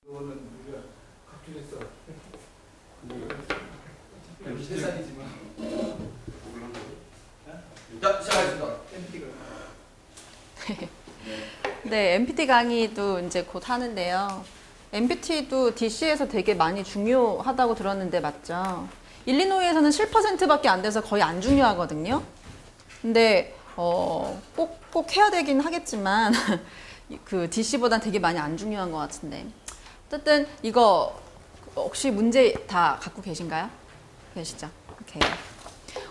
그거는 우리가 각주했어. 세상이지만. 자, 시작하겠습니다. 네, MPT 강의도 이제 곧 하는데요. MPT도 DC에서 되게 많이 중요하다고 들었는데 맞죠? 일리노이에서는 7%밖에 안 돼서 거의 안 중요하거든요. 근데 꼭 해야 되긴 하겠지만 그 DC보단 되게 많이 안 중요한 것 같은데. 어쨌든 이거 혹시 문제 다 갖고 계신가요? 계시죠? 오케이.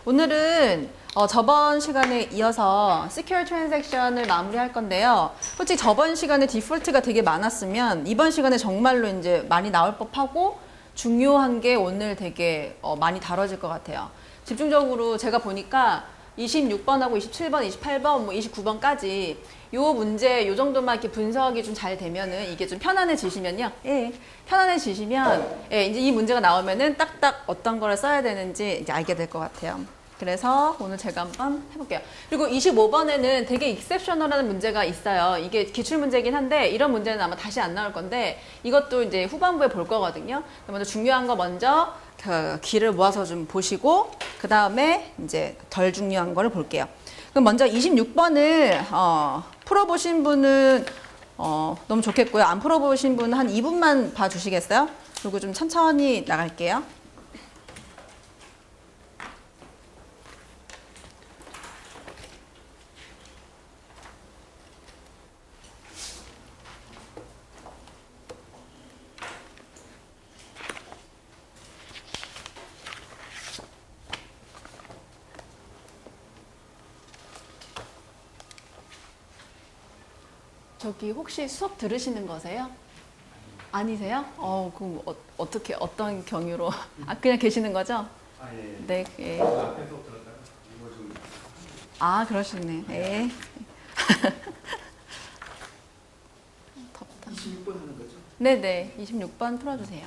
오늘은 저번 시간에 이어서 Secure Transaction을 마무리할 건데요. 솔직히 저번 시간에 디폴트가 되게 많았으면 이번 시간에 정말로 이제 많이 나올 법하고 중요한 게 오늘 되게 많이 다뤄질 것 같아요. 집중적으로 제가 보니까 26번하고 27번, 28번, 뭐 29번까지 요 문제 요 정도만 이렇게 분석이 좀 잘 되면은 이게 좀 편안해지시면요. 예. 편안해지시면 예, 이제 이 문제가 나오면은 딱딱 어떤 거를 써야 되는지 이제 알게 될 것 같아요. 그래서 오늘 제가 한번 해볼게요. 그리고 25번에는 되게 익셉셔널한 문제가 있어요. 이게 기출문제긴 한데 이런 문제는 아마 다시 안 나올 건데 이것도 이제 후반부에 볼 거거든요. 먼저 중요한 거 먼저 그 귀를 모아서 좀 보시고 그 다음에 이제 덜 중요한 거를 볼게요. 그럼 먼저 26번을 풀어보신 분은 너무 좋겠고요. 안 풀어보신 분은 한 2분만 봐주시겠어요? 그리고 좀 천천히 나갈게요. 저기 혹시 수업 들으시는 거세요? 아니세요? 그럼 어떻게 어떤 경유로? 아 그냥 계시는 거죠? 아 예. 네. 예. 앞에서 들었다가 이거 좀. 아 그러시네. 예. 덥다. 26번 하는 거죠? 네네. 26번 풀어주세요.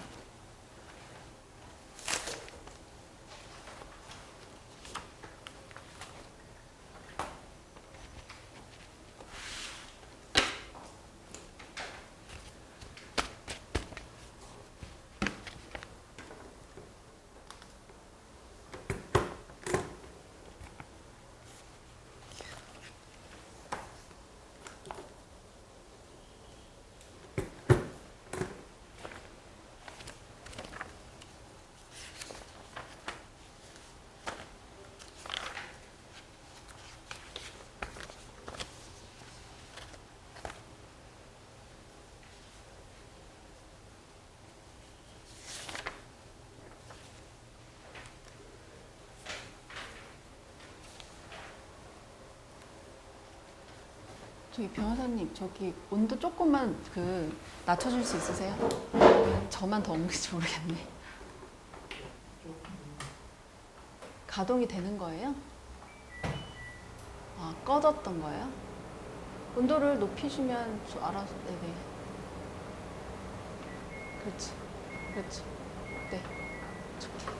저기 변호사님, 저기 온도 조금만 낮춰줄 수 있으세요? 저만 더운지 모르겠네. 가동이 되는 거예요? 아, 꺼졌던 거예요? 온도를 높이시면 알아서, 네네. 그렇지, 그렇지. 네. 좋게.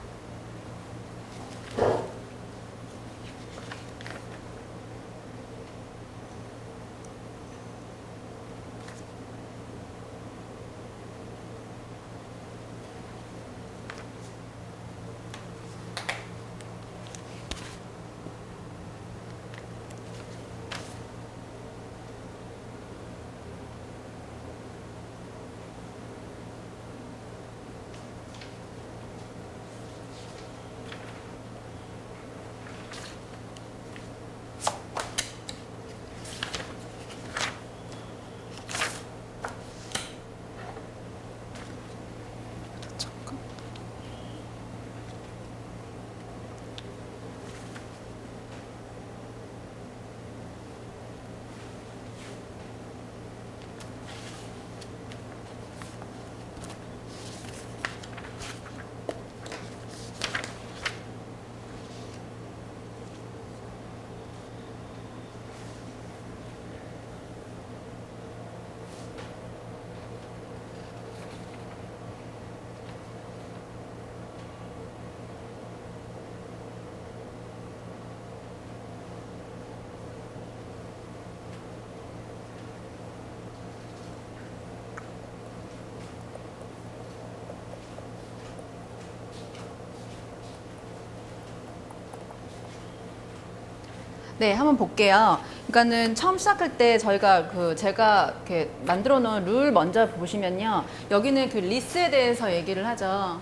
네, 한번 볼게요. 그러니까는 처음 시작할 때 저희가 제가 이렇게 만들어 놓은 룰 먼저 보시면요. 여기는 그 리스에 대해서 얘기를 하죠.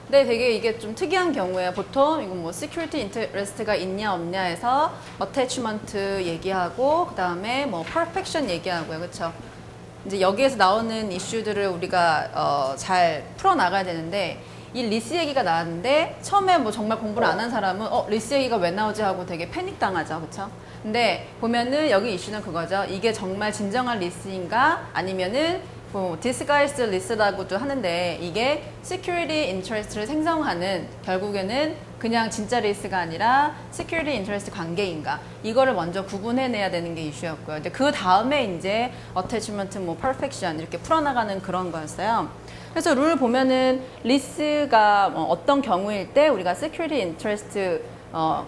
근데 되게 이게 좀 특이한 경우에요. 보통 이거 뭐 security interest가 있냐 없냐 해서 attachment 얘기하고 그 다음에 뭐 perfection 얘기하고요. 그렇죠? 이제 여기에서 나오는 이슈들을 우리가 잘 풀어 나가야 되는데 이 리스 얘기가 나왔는데 처음에 뭐 정말 공부를 안 한 사람은 리스 얘기가 왜 나오지 하고 되게 패닉 당하죠. 그렇죠? 근데 보면은 여기 이슈는 그거죠. 이게 정말 진정한 리스인가 아니면은 뭐 disguised list라고도 하는데 이게 security interest를 생성하는 결국에는 그냥 진짜 리스가 아니라 security interest 관계인가 이거를 먼저 구분해내야 되는 게 이슈였고요. 근데 그 다음에 이제 attachment, 뭐 perfection 이렇게 풀어나가는 그런 거였어요. 그래서 룰 보면은 리스가 어떤 경우일 때 우리가 security interest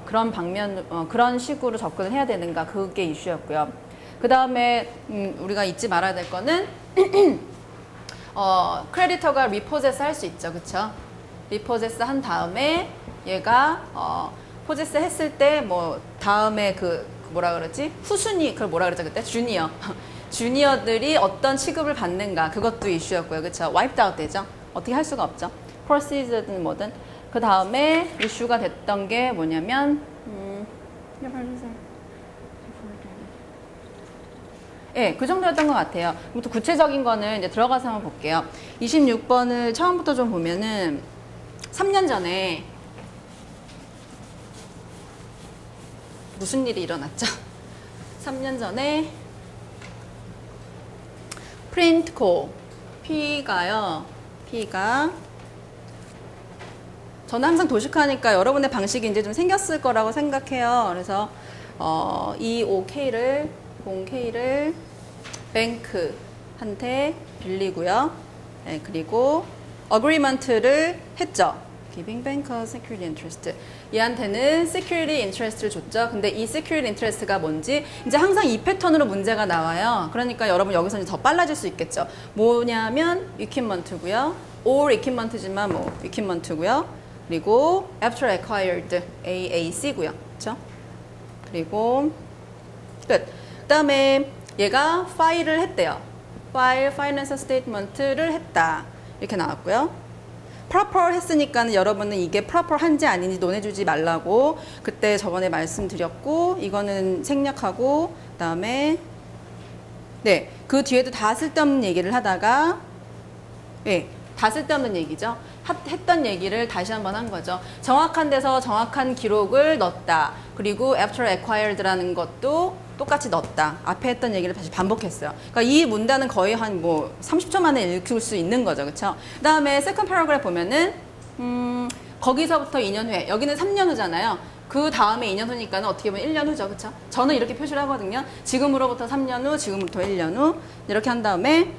그런 방면 그런 식으로 접근을 해야 되는가 그게 이슈였고요. 그 다음에 우리가 잊지 말아야 될 거는 크레디터가 리포제스 할 수 있죠. 그쵸? 리포제스 한 다음에 얘가 포제스 했을 때 뭐 다음에 그 뭐라 그러지? 후순위 그걸 뭐라 그랬죠 그때? 주니어 주니어들이 어떤 취급을 받는가 그것도 이슈였고요. 그쵸? wiped out 되죠? 어떻게 할 수가 없죠. proceed든 뭐든 그 다음에 이슈가 됐던 게 뭐냐면 예, 그 정도였던 것 같아요. 그럼 또 구체적인 거는 이제 들어가서 한번 볼게요. 26번을 처음부터 좀 보면은 3년 전에 무슨 일이 일어났죠? 3년 전에 프린트코 P가 저는 항상 도식하니까 여러분의 방식이 이제 좀 생겼을 거라고 생각해요. 그래서 EOK를 0K를 뱅크한테 빌리고요. 네, 그리고 agreement를 했죠. Giving bank a security interest. 얘한테는 security interest를 줬죠. 근데 이 security interest가 뭔지 이제 항상 이 패턴으로 문제가 나와요. 그러니까 여러분 여기서 이제 더 빨라질 수 있겠죠. 뭐냐면 equipment고요. or equipment지만 뭐 equipment고요. 그리고 after acquired AAC고요. 그렇죠? 그리고 끝. 그다음에 얘가 파일을 했대요. 파일, financial statement를 했다. 이렇게 나왔고요. proper 했으니까는 여러분은 이게 proper 한지 아닌지 논해주지 말라고 그때 저번에 말씀드렸고 이거는 생략하고 그다음에 네, 그 뒤에도 다 쓸데없는 얘기를 하다가 네, 다 쓸데없는 얘기죠. 했던 얘기를 다시 한번 한 거죠. 정확한 데서 정확한 기록을 넣었다. 그리고 after acquired라는 것도 똑같이 넣었다. 앞에 했던 얘기를 다시 반복했어요. 그러니까 이 문단은 거의 한 뭐 30초 만에 읽을 수 있는 거죠. 그렇죠? 그다음에 second paragraph 보면은 거기서부터 2년 후에 여기는 3년 후잖아요. 그 다음에 2년 후니까는 어떻게 보면 1년 후죠. 그렇죠? 저는 이렇게 표시를 하거든요. 지금으로부터 3년 후, 지금부터 1년 후 이렇게 한 다음에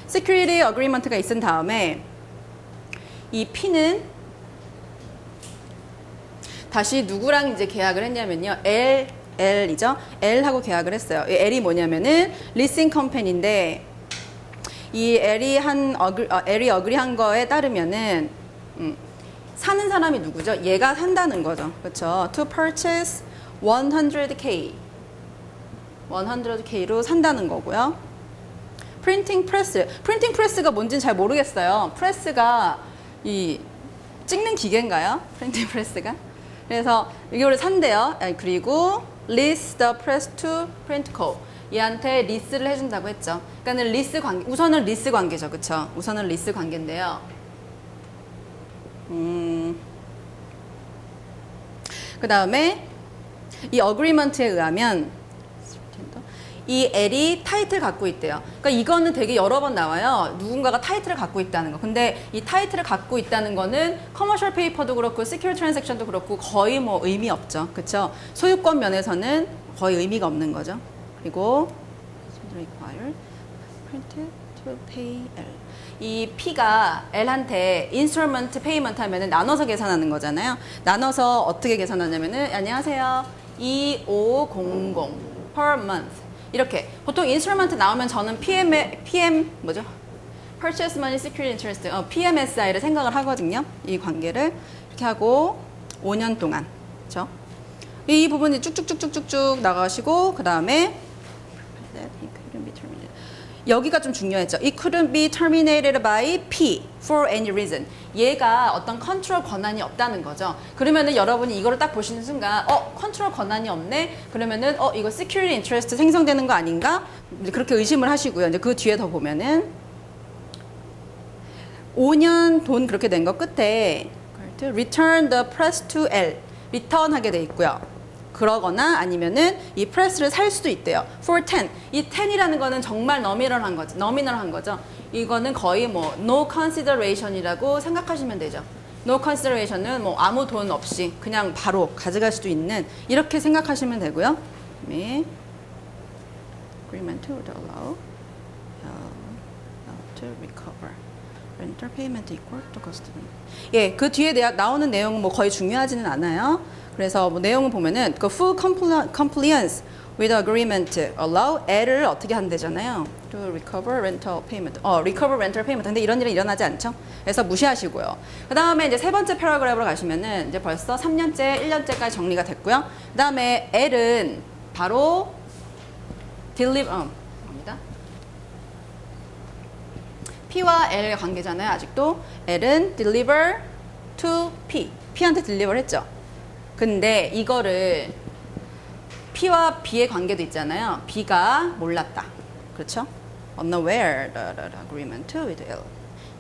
security agreement가 있은 다음에 이 P는 다시 누구랑 이제 계약을 했냐면요. L이죠. L하고 계약을 했어요. 이 L이 뭐냐면은 leasing company인데 이 L이 agree 거에 따르면은 사는 사람이 누구죠? 얘가 산다는 거죠. 그렇죠? To purchase 100K로 산다는 거고요. 프린팅 프레스가 뭔지는 잘 모르겠어요. 프레스가 이 찍는 기계인가요? 프린팅 프레스가? 그래서 이거를 산대요. 그리고 lease the press to printco. 얘한테 리스를 해준다고 했죠. 그러니까는 리스 관계, 우선은 리스 관계죠, 그렇죠? 우선은 리스 관계인데요. 그 다음에 이 agreement에 의하면 이 L이 타이틀 갖고 있대요. 그러니까 이거는 되게 여러 번 나와요. 누군가가 타이틀을 갖고 있다는 거. 근데 이 타이틀을 갖고 있다는 거는 커머셜 페이퍼도 그렇고 시큐리티 트랜잭션도 그렇고 거의 뭐 의미 없죠. 그렇죠? 소유권 면에서는 거의 의미가 없는 거죠. 그리고 이 P가 L한테 인스트루먼트 페이먼트 하면은 나눠서 계산하는 거잖아요. 나눠서 어떻게 계산하냐면은 안녕하세요. 2500 per month. 이렇게 보통 인스트루먼트 나오면 저는 PM 뭐죠? Purchase Money Security Interest, PMSI를 생각을 하거든요. 이 관계를 이렇게 하고 5년 동안, 그렇죠? 이 부분이 쭉쭉쭉쭉쭉쭉 나가시고 그 다음에 여기가 좀 중요했죠. It couldn't be terminated by P for any reason. 얘가 어떤 컨트롤 권한이 없다는 거죠. 그러면은 여러분이 이거를 딱 보시는 순간 컨트롤 권한이 없네? 그러면은 이거 security interest 생성되는 거 아닌가? 그렇게 의심을 하시고요. 이제 그 뒤에 더 보면은 5년 돈 그렇게 된 거 끝에 return the press to L 리턴하게 돼 있고요. 그러거나 아니면은 이 프레스를 살 수도 있대요. for 10. 이 10이라는 거는 정말 너미널한 거죠. 이거는 거의 뭐 no consideration이라고 생각하시면 되죠. no consideration은 뭐 아무 돈 없이 그냥 바로 가져갈 수도 있는 이렇게 생각하시면 되고요. 네. agreement to allow to recover rental payment equal to customary. 예, 그 뒤에 나오는 내용은 뭐 거의 중요하지는 않아요. 그래서 뭐 내용을 보면은 그 full compliance with agreement allow L을 어떻게 한대잖아요. to recover rental payment. recover rental payment. 근데 이런 일은 일어나지 않죠. 그래서 무시하시고요. 그 다음에 이제 세 번째 패러그래프로 가시면은 이제 벌써 3년째, 1년째까지 정리가 됐고요. 그 다음에 L은 바로 deliver, 갑니다. P와 L 관계잖아요. 아직도 L은 deliver to P. P한테 deliver 했죠. 근데 이거를 P와 B의 관계도 있잖아요. B가 몰랐다. 그렇죠? Unaware the agreement with L.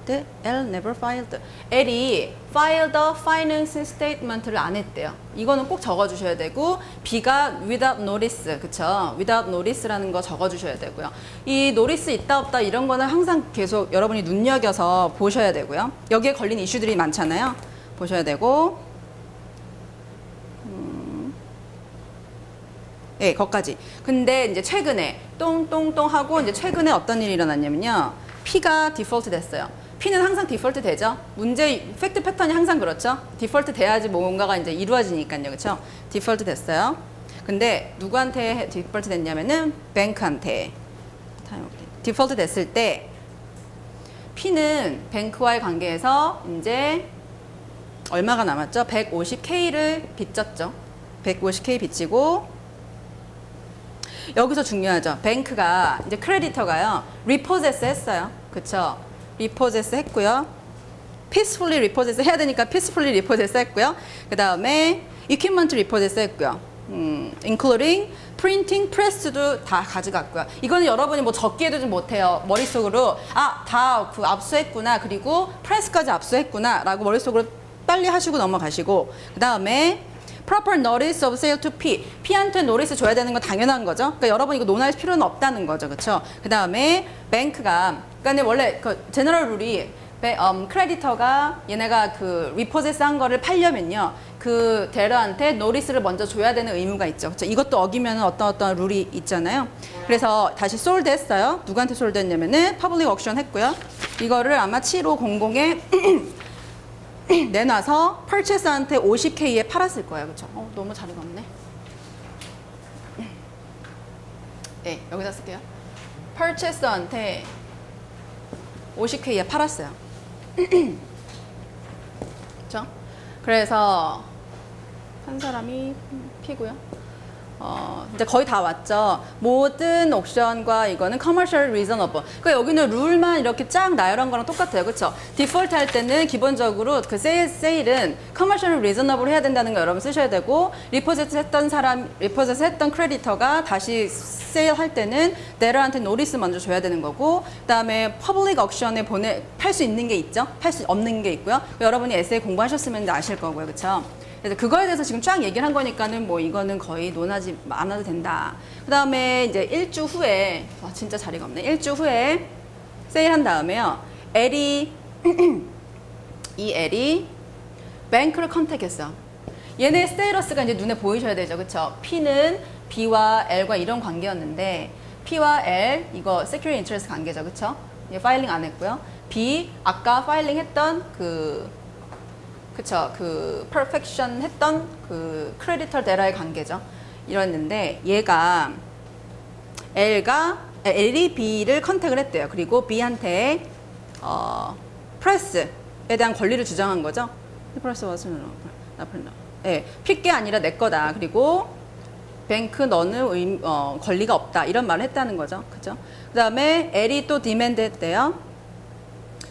The L never filed. L이 file the financing statement를 안 했대요. 이거는 꼭 적어주셔야 되고 B가 without notice, 그쵸? without notice라는 거 적어주셔야 되고요. 이 notice 있다 없다 이런 거는 항상 계속 여러분이 눈여겨서 보셔야 되고요. 여기에 걸린 이슈들이 많잖아요. 보셔야 되고 예, 거기까지. 근데 이제 최근에 똥똥똥 하고 이제 최근에 어떤 일이 일어났냐면요. P가 디폴트 됐어요. P는 항상 디폴트 되죠. 팩트 패턴이 항상 그렇죠. 디폴트 돼야지 뭔가가 이제 이루어지니까요. 그렇죠? 디폴트 됐어요. 근데 누구한테 디폴트 됐냐면은 뱅크한테. 디폴트 됐을 때 P는 뱅크와의 관계에서 이제 얼마가 남았죠? 150K를 빚졌죠. 150K 빚지고 여기서 중요하죠. 뱅크가 이제 크레디터가요. 리포제스 했어요. 그쵸? 리포제스 했고요. peacefully 리포제스 해야 되니까 peacefully 리포제스 했고요. 그 다음에 equipment 리포제스 했고요. including printing press도 다 가져갔고요. 이거는 여러분이 뭐 적기에도 좀 못해요. 머릿속으로 다 그 압수했구나. 그리고 프레스까지 압수했구나 라고 머릿속으로 빨리 하시고 넘어가시고 그 다음에 proper notice of sale to P. P한테 노리스 줘야 되는 건 당연한 거죠. 그러니까 여러분 이거 논할 필요는 없다는 거죠. 그렇죠? 그 다음에 뱅크가 그러니까 원래 그 제너럴 룰이 크레디터가 얘네가 그 리포제스 한 거를 팔려면요. 그 델러한테 노리스를 먼저 줘야 되는 의무가 있죠. 그렇죠? 이것도 어기면 어떤 룰이 있잖아요. 그래서 다시 솔드 했어요. 누구한테 솔드 했냐면은 퍼블릭 옥션 했고요. 이거를 아마 7500에 내놔서 펄체스한테 50K에 팔았을 거예요. 그렇죠? 너무 자리가 없네. 네, 여기다 쓸게요. 펄체스한테 50K에 팔았어요. 그렇죠? 그래서 한 사람이 P고요. 이제 거의 다 왔죠. 모든 옵션과 이거는 commercial reasonable. 그러니까 여기는 룰만 이렇게 쫙 나열한 거랑 똑같아요. 그렇죠? 디폴트 할 때는 기본적으로 그 세일은 commercial reasonable 해야 된다는 거 여러분 쓰셔야 되고 리포제스 했던 크레디터가 다시 세일 할 때는 델러한테 노리스 먼저 줘야 되는 거고 그다음에 퍼블릭 옥션에 팔 수 있는 게 있죠. 팔 수 없는 게 있고요. 여러분이 에세이 공부하셨으면 아실 거고요. 그렇죠? 그래서 그거에 대해서 지금 쫙 얘기를 한 거니까는 뭐 이거는 거의 논하지 않아도 된다. 그 다음에 이제 1주 후에, 와, 진짜 자리가 없네. 1주 후에 세일한 다음에요. 이 L이 뱅크를 컨택했어. 얘네 스테이러스가 이제 눈에 보이셔야 되죠. 그쵸? P는 B와 L과 이런 관계였는데, P와 L, 이거 security interest 관계죠. 그쵸? 얘 파일링 안 했고요. B, 아까 파일링 했던 그쵸. 그 perfection 했던 그 크레디터 데라의 관계죠. 이랬는데 얘가 L이 B를 컨택을 했대요. 그리고 B한테 프레스에 대한 권리를 주장한 거죠. 프레스 was 예, 필게 아니라 내 거다. 그리고 뱅크 너는 권리가 없다. 이런 말을 했다는 거죠. 그죠? 그 다음에 L이 또 디맨드 했대요.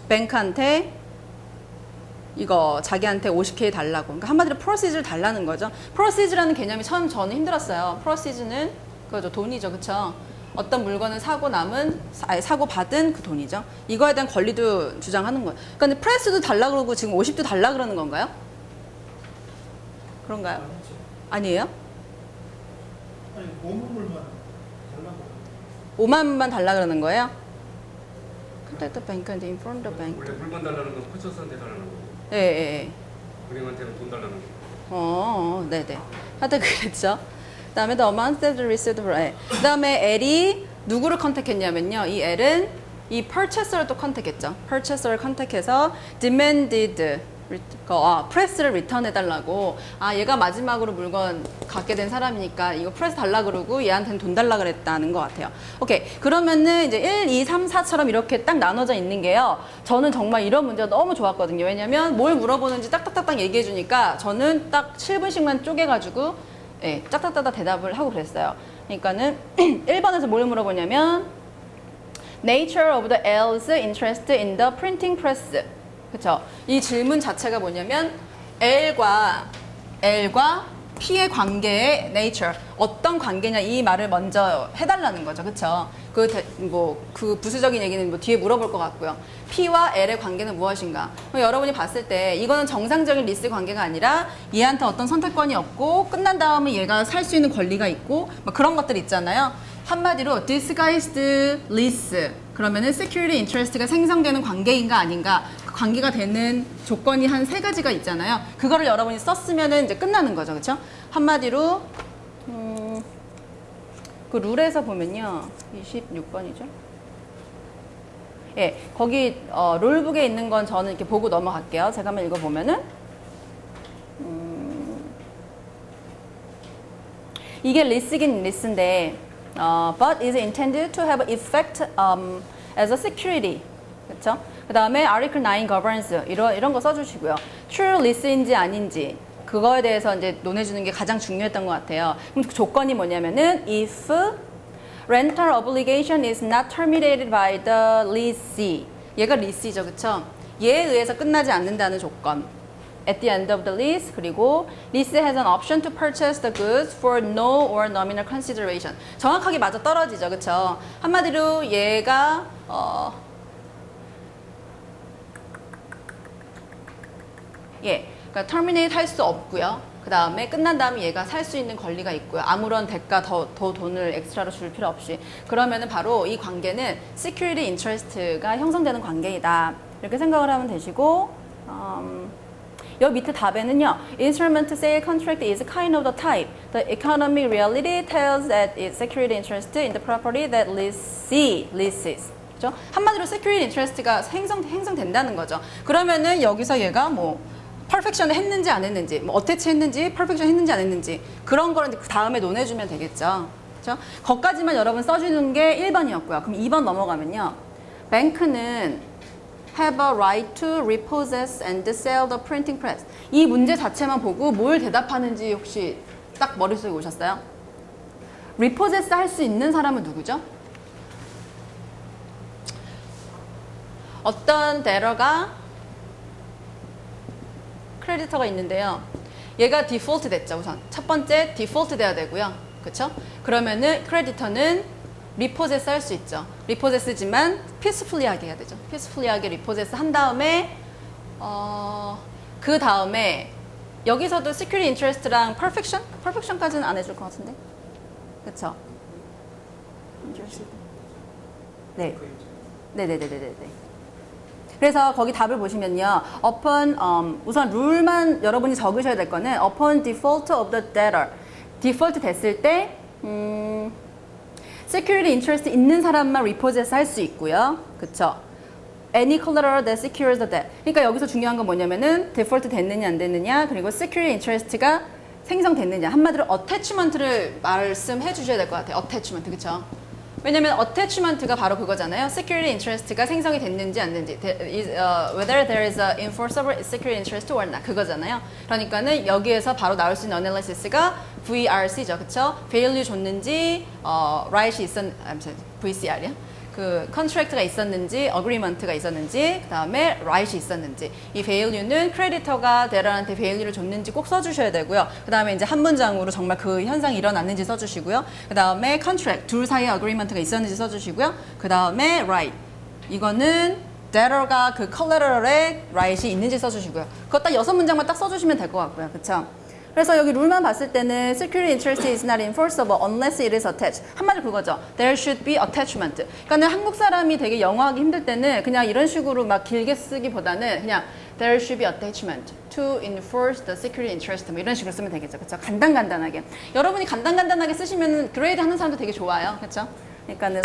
뱅크한테 이거 자기한테 50K 달라고. 그러니까 한마디로 프로시즈를 달라는 거죠. 프로시즈라는 개념이 처음 저는 힘들었어요. 프로시즈는 그거죠. 돈이죠. 그쵸? 어떤 물건을 사고 남은, 사고 받은 그 돈이죠. 이거에 대한 권리도 주장하는 거예요. 그러니까 프레스도 달라 그러고 지금 50도 달라 그러는 건가요? 그런가요? 아니에요? 아니 5만불만 달라고. 5만만 달라 그러는 거예요? Contact the bank and inform the bank. 원래 물건 달라는 건 퍼처스한테 달라는 거고 예, 예. 은행한테는 돈 달라는 거고. 네네. 하여튼 그랬죠. 그 다음에 the amount that received for 그 다음에 L이 누구를 컨택했냐면요. 이 L은 이 purchaser를 또 컨택했죠. purchaser를 컨택해서 demanded 프레스를 리턴해달라고. 얘가 마지막으로 물건 갖게 된 사람이니까 이거 프레스 달라 그러고 얘한테는 돈 달라 그랬다는 것 같아요. 오케이. 그러면은 이제 1, 2, 3, 4처럼 이렇게 딱 나눠져 있는 게요. 저는 정말 이런 문제가 너무 좋았거든요. 왜냐면 뭘 물어보는지 딱딱딱딱 얘기해 주니까 저는 딱 7분씩만 쪼개가지고 예, 딱딱딱딱 대답을 하고 그랬어요. 그러니까는 1번에서 뭘 물어보냐면 Nature of the L's interest in the printing press. 그쵸? 이 질문 자체가 뭐냐면 L과 P의 관계의 nature, 어떤 관계냐 이 말을 먼저 해달라는 거죠. 그쵸? 그 부수적인 얘기는 뭐 뒤에 물어볼 것 같고요. P와 L의 관계는 무엇인가? 여러분이 봤을 때 이거는 정상적인 리스 관계가 아니라 얘한테 어떤 선택권이 없고 끝난 다음에 얘가 살 수 있는 권리가 있고 뭐 그런 것들 있잖아요. 한마디로 disguised lease 그러면은 security interest가 생성되는 관계인가 아닌가 그 관계가 되는 조건이 한 3가지가 있잖아요. 그거를 여러분이 썼으면은 이제 끝나는 거죠. 그렇죠? 한마디로 그 룰에서 보면요. 26번이죠. 예, 거기 룰북에 있는 건 저는 이렇게 보고 넘어갈게요. 제가 한번 읽어보면은 이게 리스긴 리스인데 but is intended to have effect as a security. 그렇죠? 그 다음에 Article 9 governs 이런 거 써주시고요. True lease인지 아닌지 그거에 대해서 이제 논해주는 게 가장 중요했던 것 같아요. 그럼 그 조건이 뭐냐면은 if rental obligation is not terminated by the lessee. 얘가 lease죠, 그렇죠? 얘에 의해서 끝나지 않는다는 조건. At the end of the lease 그리고 lease has an option to purchase the goods for no or nominal consideration. 정확하게 맞아 떨어지죠, 그렇죠? 한마디로 얘가 그러니까 terminate 할 수 없고요. 그 다음에 끝난 다음에 얘가 살 수 있는 권리가 있고요. 아무런 대가 더 돈을 엑스트라로 줄 필요 없이. 그러면은 바로 이 관계는 security interest가 형성되는 관계이다. 이렇게 생각을 하면 되시고, 여기 밑에 답에는요. Instrument sale contract is kind of the type. The economic reality tells that its security interest in the property that lessee leases. 그렇죠? 한마디로 security interest가 형성된다는 거죠. 그러면은 여기서 얘가 뭐 퍼펙션을 했는지 안 했는지, 뭐 어태치 했는지, 퍼펙션 했는지 안 했는지 그런 거를 그 다음에 논해주면 되겠죠. 그렇죠? 거기까지만 여러분 써주는 게 1번이었고요. 그럼 2번 넘어가면요. 뱅크는 have a right to repossess and sell the printing press. 이 문제 자체만 보고 뭘 대답하는지 혹시 딱 머릿속에 오셨어요? repossess 할 수 있는 사람은 누구죠? 어떤 데러가 크레디터가 있는데요. 얘가 디폴트 됐죠, 우선. 첫 번째 디폴트 돼야 되고요. 그렇죠? 그러면은 크레디터는 리포제스 할 수 있죠. 리포제스지만 피스풀리하게 해야 되죠. 피스풀리하게 리포제스 한 다음에 그 다음에 여기서도 시큐리티 인터레스트랑 퍼펙션까지는 안 해줄 것 같은데. 그렇죠? 네. 네네네네네. 그래서 거기 답을 보시면요. upon 우선 룰만 여러분이 적으셔야 될 거는 upon default of the debtor. 디폴트 됐을 때 security interest 있는 사람만 repossess 할 수 있고요. 그쵸? Any collateral that secures the debt. 그러니까 여기서 중요한 건 뭐냐면은 default 됐느냐 안 됐느냐 그리고 security interest가 생성됐느냐. 한마디로 attachment를 말씀해 주셔야 될 것 같아요. attachment. 그쵸? 왜냐면 attachment가 바로 그거잖아요. security interest가 생성이 됐는지 안 됐는지, whether there is a enforceable security interest or not 그거잖아요. 그러니까는 여기에서 바로 나올 수 있는 analysis가 VRC죠, 그렇죠? value 줬는지, right이 VCR이야? 그 contract가 있었는지, agreement가 있었는지, 그 다음에 right이 있었는지. 이 value는 크레디터가 데러한테 value를 줬는지 꼭 써주셔야 되고요. 그 다음에 이제 한 문장으로 정말 그 현상이 일어났는지 써주시고요. 그 다음에 contract, 둘 사이에 agreement가 있었는지 써주시고요. 그 다음에 right, 이거는 debtor가 그 collateral에 right이 있는지 써주시고요. 그거 딱 6문장만 딱 써주시면 될 것 같고요. 그쵸? 그래서 여기 룰만 봤을 때는 security interest is not enforceable unless it is attached. 한마디로 그거죠. There should be attachment. 그러니까 한국 사람이 되게 영어하기 힘들 때는 그냥 이런 식으로 막 길게 쓰기보다는 그냥 there should be attachment to enforce the security interest. 뭐 이런 식으로 쓰면 되겠죠. 그렇죠? 간단간단하게. 여러분이 간단간단하게 쓰시면 그레이드 하는 사람도 되게 좋아요. 그렇죠? 그러니까는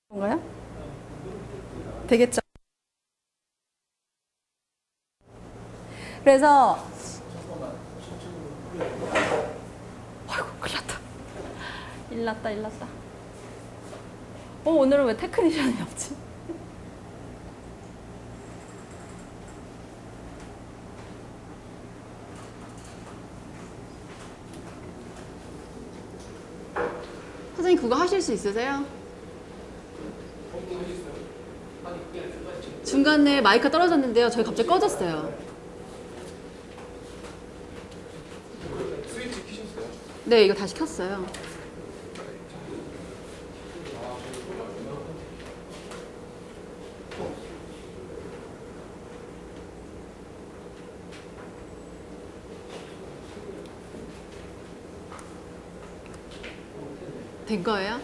뭔가요? 되겠죠. 그래서 아이고 큰일 났다. 일 났다. 오늘은 왜 테크니션이 없지? 선생님 그거 하실 수 있으세요? 중간에 마이크가 떨어졌는데요. 저희 갑자기 꺼졌어요. 스위치 키셨어요? 네, 이거 다시 켰어요. 된 거예요?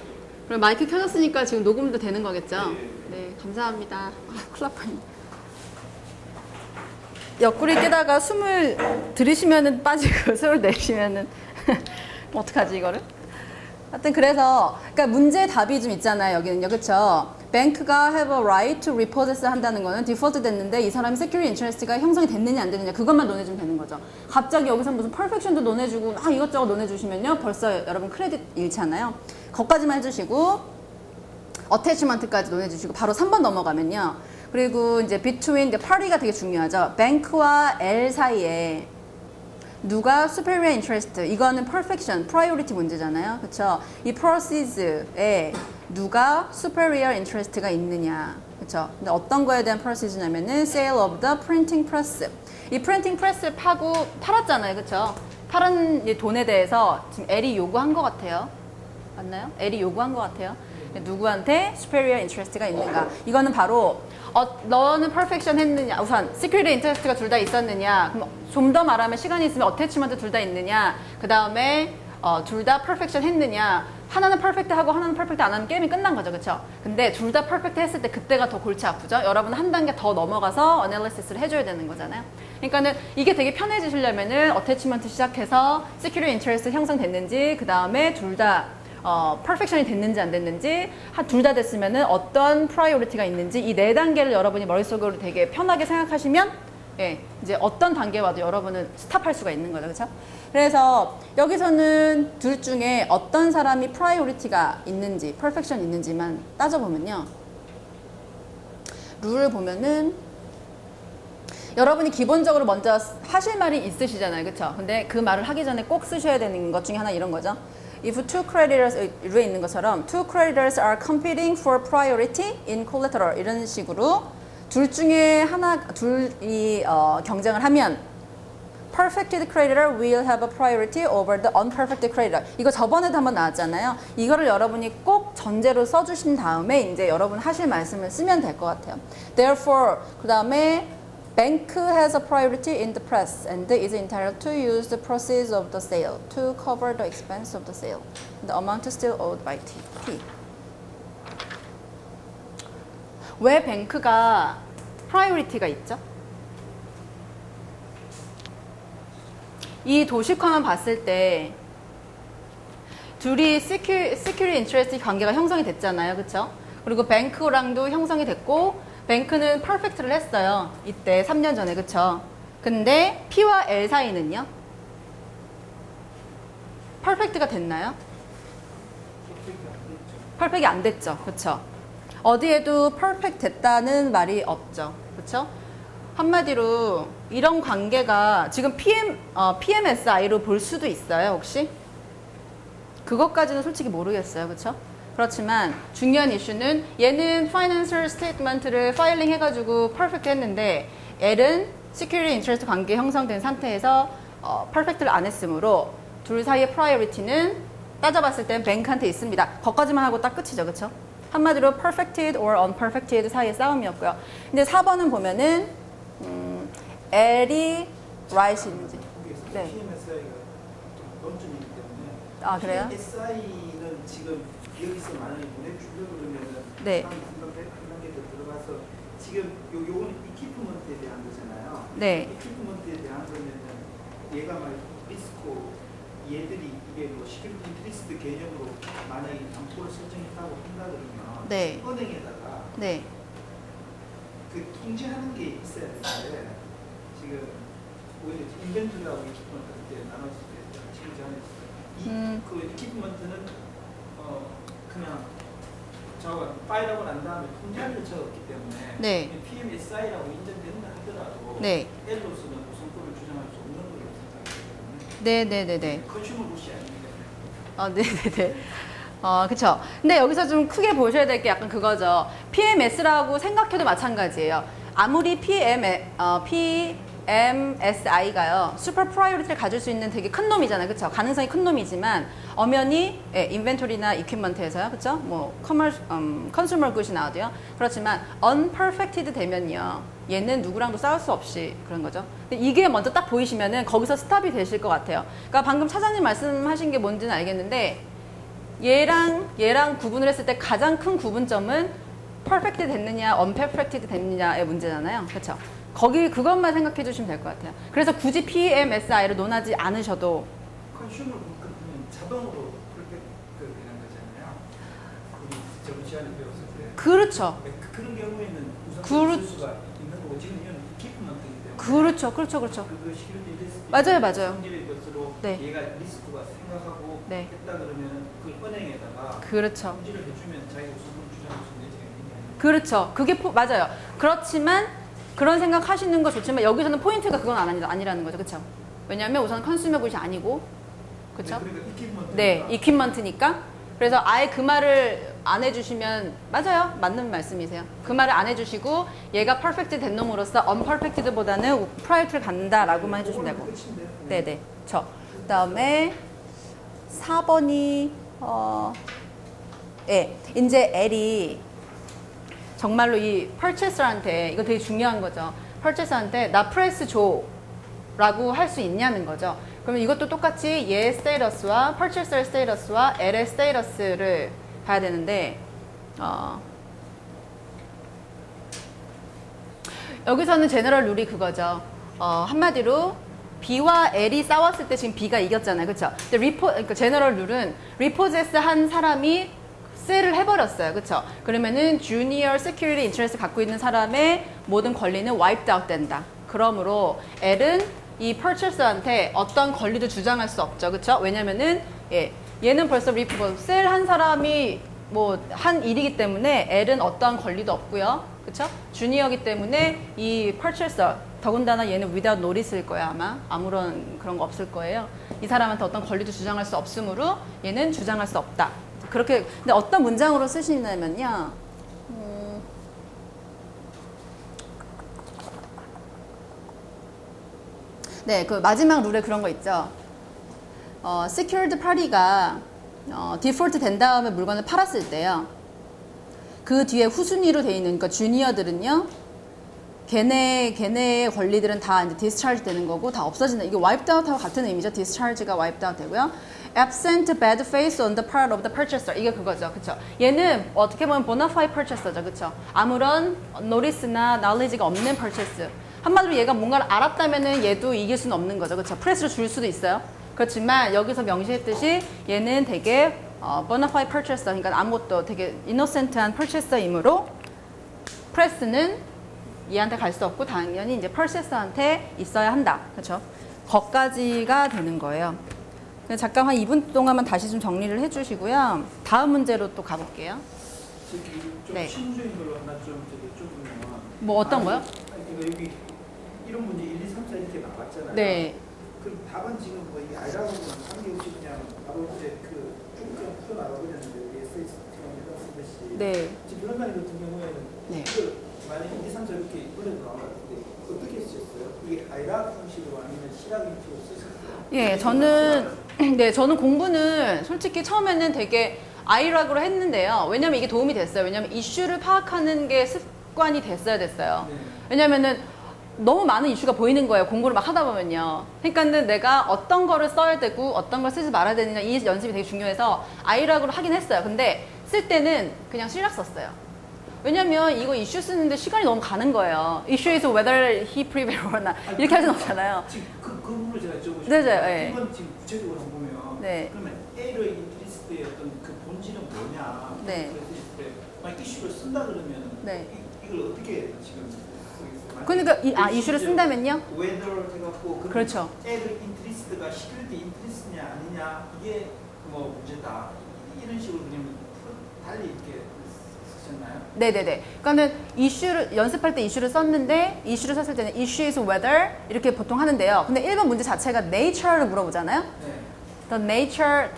그럼 마이크 켜졌으니까 지금 녹음도 되는 거겠죠? 네, 감사합니다. 아, 큰일 날 뻔했네. 옆구리 끼다가 숨을 들이쉬면은 빠지고 숨을 내쉬면은 어떡하지 이거를? 하여튼 그래서 그러니까 문제 답이 좀 있잖아요. 여기는요. 그렇죠? 뱅크가 have a right to repossess 한다는 거는 디폴트 됐는데 이 사람이 security interest가 형성이 됐느냐 안 됐느냐 그것만 논해주면 되는 거죠. 갑자기 여기서 무슨 perfection도 논해주고 막 이것저것 논해주시면요. 벌써 여러분 크레딧 잃잖아요. 거기까지만 해주시고 attachment까지 논해주시고 바로 3번 넘어가면요. 그리고 이제 between the party가 되게 중요하죠. 뱅크와 L 사이에 누가 superior interest, 이거는 perfection, priority 문제잖아요. 그쵸? 이 process에 누가 superior interest가 있느냐. 그쵸? 근데 어떤 거에 대한 process냐면은 sale of the printing press. 이 printing press를 팔았잖아요. 그쵸? 팔은 이 돈에 대해서 지금 L이 요구한 것 같아요. 맞나요? L이 요구한 것 같아요. 누구한테 superior interest가 있는가. 이거는 바로 너는 perfection 했느냐. 우선 security interest가 둘 다 있었느냐. 그럼 좀 더 말하면 시간이 있으면 attachment 둘 다 있느냐. 그 다음에 둘 다 perfection 했느냐. 하나는 perfect 하고 하나는 perfect 안 하면 게임이 끝난 거죠. 그쵸? 근데 둘 다 perfect 했을 때 그때가 더 골치 아프죠. 여러분 한 단계 더 넘어가서 analysis를 해줘야 되는 거잖아요. 그러니까는 이게 되게 편해지시려면은 attachment 시작해서 security interest 형성됐는지 그 다음에 둘 다 perfection이 됐는지 안 됐는지 둘 다 됐으면은 어떤 priority가 있는지 이 4단계를 여러분이 머릿속으로 되게 편하게 생각하시면 예, 이제 어떤 단계 와도 여러분은 스탑할 수가 있는 거죠. 그렇죠? 그래서 여기서는 둘 중에 어떤 사람이 priority가 있는지 perfection 있는지만 따져보면요. 룰을 보면은 여러분이 기본적으로 먼저 하실 말이 있으시잖아요. 그렇죠? 근데 그 말을 하기 전에 꼭 쓰셔야 되는 것 중에 하나 이런 거죠. If two creditors, 룰에 있는 것처럼 two creditors are competing for priority in collateral 이런 식으로 둘 중에 둘이 경쟁을 하면 perfected creditor will have a priority over the unperfected creditor. 이거 저번에도 한번 나왔잖아요. 이거를 여러분이 꼭 전제로 써주신 다음에 이제 여러분 하실 말씀을 쓰면 될 것 같아요. Therefore, 그 다음에 Bank has a priority in the press and is entitled to use the proceeds of the sale to cover the expense of the sale. The amount is still owed by T. 왜 뱅크가 프라이오리티가 있죠? 이 도식화만 봤을 때 둘이 secured interest 관계가 형성이 됐잖아요. 그렇죠? 그리고 뱅크랑도 형성이 됐고 뱅크는 퍼펙트를 했어요. 이때 3년 전에. 그쵸? 근데 P와 L 사이는요? 퍼펙트가 됐나요? 퍼펙트가 안 됐죠. 그쵸? 어디에도 퍼펙트 됐다는 말이 없죠. 그쵸? 한마디로 이런 관계가 지금 PMSI로 볼 수도 있어요, 혹시? 그것까지는 솔직히 모르겠어요. 그쵸? 그렇지만 중요한 이슈는 얘는 Financial Statement를 파일링 해가지고 퍼펙트 했는데 L은 Security Interest 관계 형성된 상태에서 퍼펙트를 안 했으므로 둘 사이의 프라이어리티는 따져봤을 땐 뱅크한테 있습니다. 거기까지만 하고 딱 끝이죠. 그쵸? 한마디로 perfected or unperfected 사이의 싸움이었고요. 근데 4번은 보면은 L이 right인지. 네. PMSI가 논점이기 때문에. 아, 그래요? PMSI는 지금 여기서 만약에 보내주려고 그러면은 네. 한 단계 더 들어가서 지금 요거는 이퀴프먼트에 대한 거잖아요. 네. 이퀴프먼트에 대한 거면은 얘가 말 리스코 얘들이 이게 뭐 시큐리티 인트리스트 개념으로 만약에 담보를 설정했다고 한다 그러면 네. 은행에다가 네. 그 통제하는 게 있어야 되는데 지금 오히려 인벤토리하고 이퀴프먼트 그때 나눴을 때 지금 전에 그 이퀴프먼트는 그냥 저거 파일하고 난 다음에 통제할 요체가 없기 때문에 네. PMSI라고 인정된다 하더라도 네. L로서는 우선권을 주장할 수 없는 거라고 생각하기 때문에 네네네네. 컨슈머 굿이 아니기 때문에 네네네. 그쵸. 근데 여기서 좀 크게 보셔야 될 게 약간 그거죠. PMS라고 생각해도 마찬가지예요. 아무리 PMSI가요, 슈퍼 프라이어리티를 가질 수 있는 되게 큰 놈이잖아요. 그쵸? 가능성이 큰 놈이지만, 엄연히, 인벤토리나 이퀴먼트에서요. 그쵸? 뭐, 컨슈머 굿이 나와도요. 그렇지만, unperfected 되면요. 얘는 누구랑도 싸울 수 없이 그런 거죠. 근데 이게 먼저 딱 보이시면은 거기서 스탑이 되실 것 같아요. 그러니까 방금 차장님 말씀하신 게 뭔지는 알겠는데, 얘랑 구분을 했을 때 가장 큰 구분점은 퍼펙트 됐느냐, unperfected 됐느냐의 문제잖아요. 그렇죠? 거기 그것만 생각해 주시면 될 것 같아요. 그래서 굳이 PMSI를 논하지 않으셔도 컨슈머 굿은 자동으로 그렇게 되는 거잖아요. 우리 저번 시간에 배웠을 때 그렇죠. 그런 경우에는 우선 그렇- 쓸 수가 있는 거고 지금 이건 이퀴프먼트이기 때문에 그렇죠. 그 시큐리티 리스크 맞아요. 성질의 것으로 네. 얘가 리스크가 생각하고 네. 했다 그러면 그 은행에다가 그렇죠. 통지를 해주면 자기가 우선권 주장할 수 있는 여지가 있는 게 아니에요. 그렇죠. 그게 맞아요. 그렇지만 그런 생각 하시는 거 좋지만 여기서는 포인트가 그건 아니라는 거죠. 그렇죠? 왜냐하면 우선 컨슈머 굿이 아니고 그렇죠? 네, 그러니까 이퀴프먼트. 네, 이퀴먼트니까. 그래서 아예 그 말을 안 해주시면 맞아요, 맞는 말씀이세요. 그 말을 안 해주시고 얘가 퍼펙트 된 놈으로서 unperfected보다는 프라이어티를 간다라고만 해주시면 되고. 끝인데요. 네네. 그다음에 4번이 이제 L이 정말로 이 purchaser한테 이거 되게 중요한 거죠. purchaser한테 나 프레스 줘라고 할 수 있냐는 거죠. 그러면 이것도 똑같이 얘의 스테이터스와 purchaser 스테이터스와 L의 스테이터스를 봐야 되는데 여기서는 제너럴 룰이 그거죠. 한마디로 B와 L이 싸웠을 때 지금 B가 이겼잖아요. 그렇죠? 근데 그러니까 제너럴 룰은 리포제스 한 사람이 셀을 해버렸어요. 그렇죠? 그러면은 주니어 시큐리티 인터레스트 갖고 있는 사람의 모든 권리는 wiped out 된다. 그러므로 L은 이 purchaser한테 어떤 권리도 주장할 수 없죠. 그렇죠? 왜냐면은 얘는 벌써 셀 한 사람이 뭐 한 일이기 때문에 L은 어떠한 권리도 없고요. 그렇죠? 주니어기 때문에 이 purchaser 더군다나 얘는 without notice일 거예요. 아마 아무런 그런 거 없을 거예요. 이 사람한테 어떤 권리도 주장할 수 없으므로 얘는 주장할 수 없다. 그렇게 근데 어떤 문장으로 쓰시냐면요. 네, 그 마지막 룰에 그런 거 있죠. secured party가 디폴트 된 다음에 물건을 팔았을 때요. 그 뒤에 후순위로 돼 있는 그러니까 주니어들은요. 걔네의 권리들은 다 이제 discharge 되는 거고 다 없어진다. 이게 wiped out하고 같은 의미죠. discharge가 wiped out 되고요. absent bad faith on the part of the purchaser. 이게 그거죠. 그쵸? 얘는 어떻게 보면 bona fide purchaser죠. 그쵸? 아무런 notice나 knowledge가 없는 purchase. 한마디로 얘가 뭔가를 알았다면은 얘도 이길 수는 없는 거죠. 그쵸? 프레스를 줄 수도 있어요. 그렇지만 여기서 명시했듯이 얘는 되게 bona fide purchaser. 그러니까 아무것도 되게 innocent한 purchaser이므로 프레스는 얘한테 갈 수 없고 당연히 이제 퍼세서한테 있어야 한다. 그렇죠? 거까지가 되는 거예요. 잠깐 한 2분 동안만 다시 좀 정리를 해주시고요. 다음 문제로 또 가볼게요. 저기 좀 네. 실무적인 걸로 하나 좀 저기 좁으면 뭐 어떤 거요? 그러니까 여기 이런 문제 1, 2, 3, 4 이렇게 나왔잖아요. 네. 그럼 답은 지금 뭐 이 아이라고만 관계없이 그냥 바로 이제 그쭉 그냥 풀어나가버렸는데 여기 SH처럼 쓰듯이 네. 지금 이런 날 같은 경우에는 네. 이걸 만약에 1, 2, 3, 4 이렇게 올려도 나왔는데 어떻게 쓰셨어요? 이게 아이락 형식으로 아니면 시락 형식으로 쓰셨어요? 예, 저는 공부는 솔직히 처음에는 되게 아이락으로 했는데요. 왜냐면 이게 도움이 됐어요. 왜냐면 이슈를 파악하는 게 습관이 됐어요. 네. 왜냐면은 너무 많은 이슈가 보이는 거예요. 공부를 막 하다 보면요. 그러니까는 내가 어떤 거를 써야 되고 어떤 걸 쓰지 말아야 되느냐 이 연습이 되게 중요해서 아이락으로 하긴 했어요. 근데 쓸 때는 그냥 시락 썼어요. 왜냐면 이거 이슈 쓰는데 시간이 너무 가는 거예요. Issue is whether he prevail or not. 이렇게 할 수는 없잖아요. 지금 그 부분을 제가 여쭤보고 네, 싶어요. 네. 이건 지금 구체적으로 한번 보면 네. 그러면 A의 인트리스트의 어떤 그 본질은 뭐냐? 네. 그랬을 때 만약 이슈를 쓴다 그러면 네. 이걸 어떻게 지금 쓰겠어요? 그러니까 이슈를 쓴다면요? whether 해갖고 그렇죠. A의 인트리스트가 시큐리티 인트리스트냐 아니냐 이게 뭐 문제다. 이런 식으로 그냥 달리 이렇게 쓰셨나요? 네네네. 그러니까는 이슈를 연습할 때 이슈를 썼는데 이슈를 썼을 때는 issue is whether 이렇게 보통 하는데요. 근데 1번 문제 자체가 nature를 물어보잖아요. 네. The nature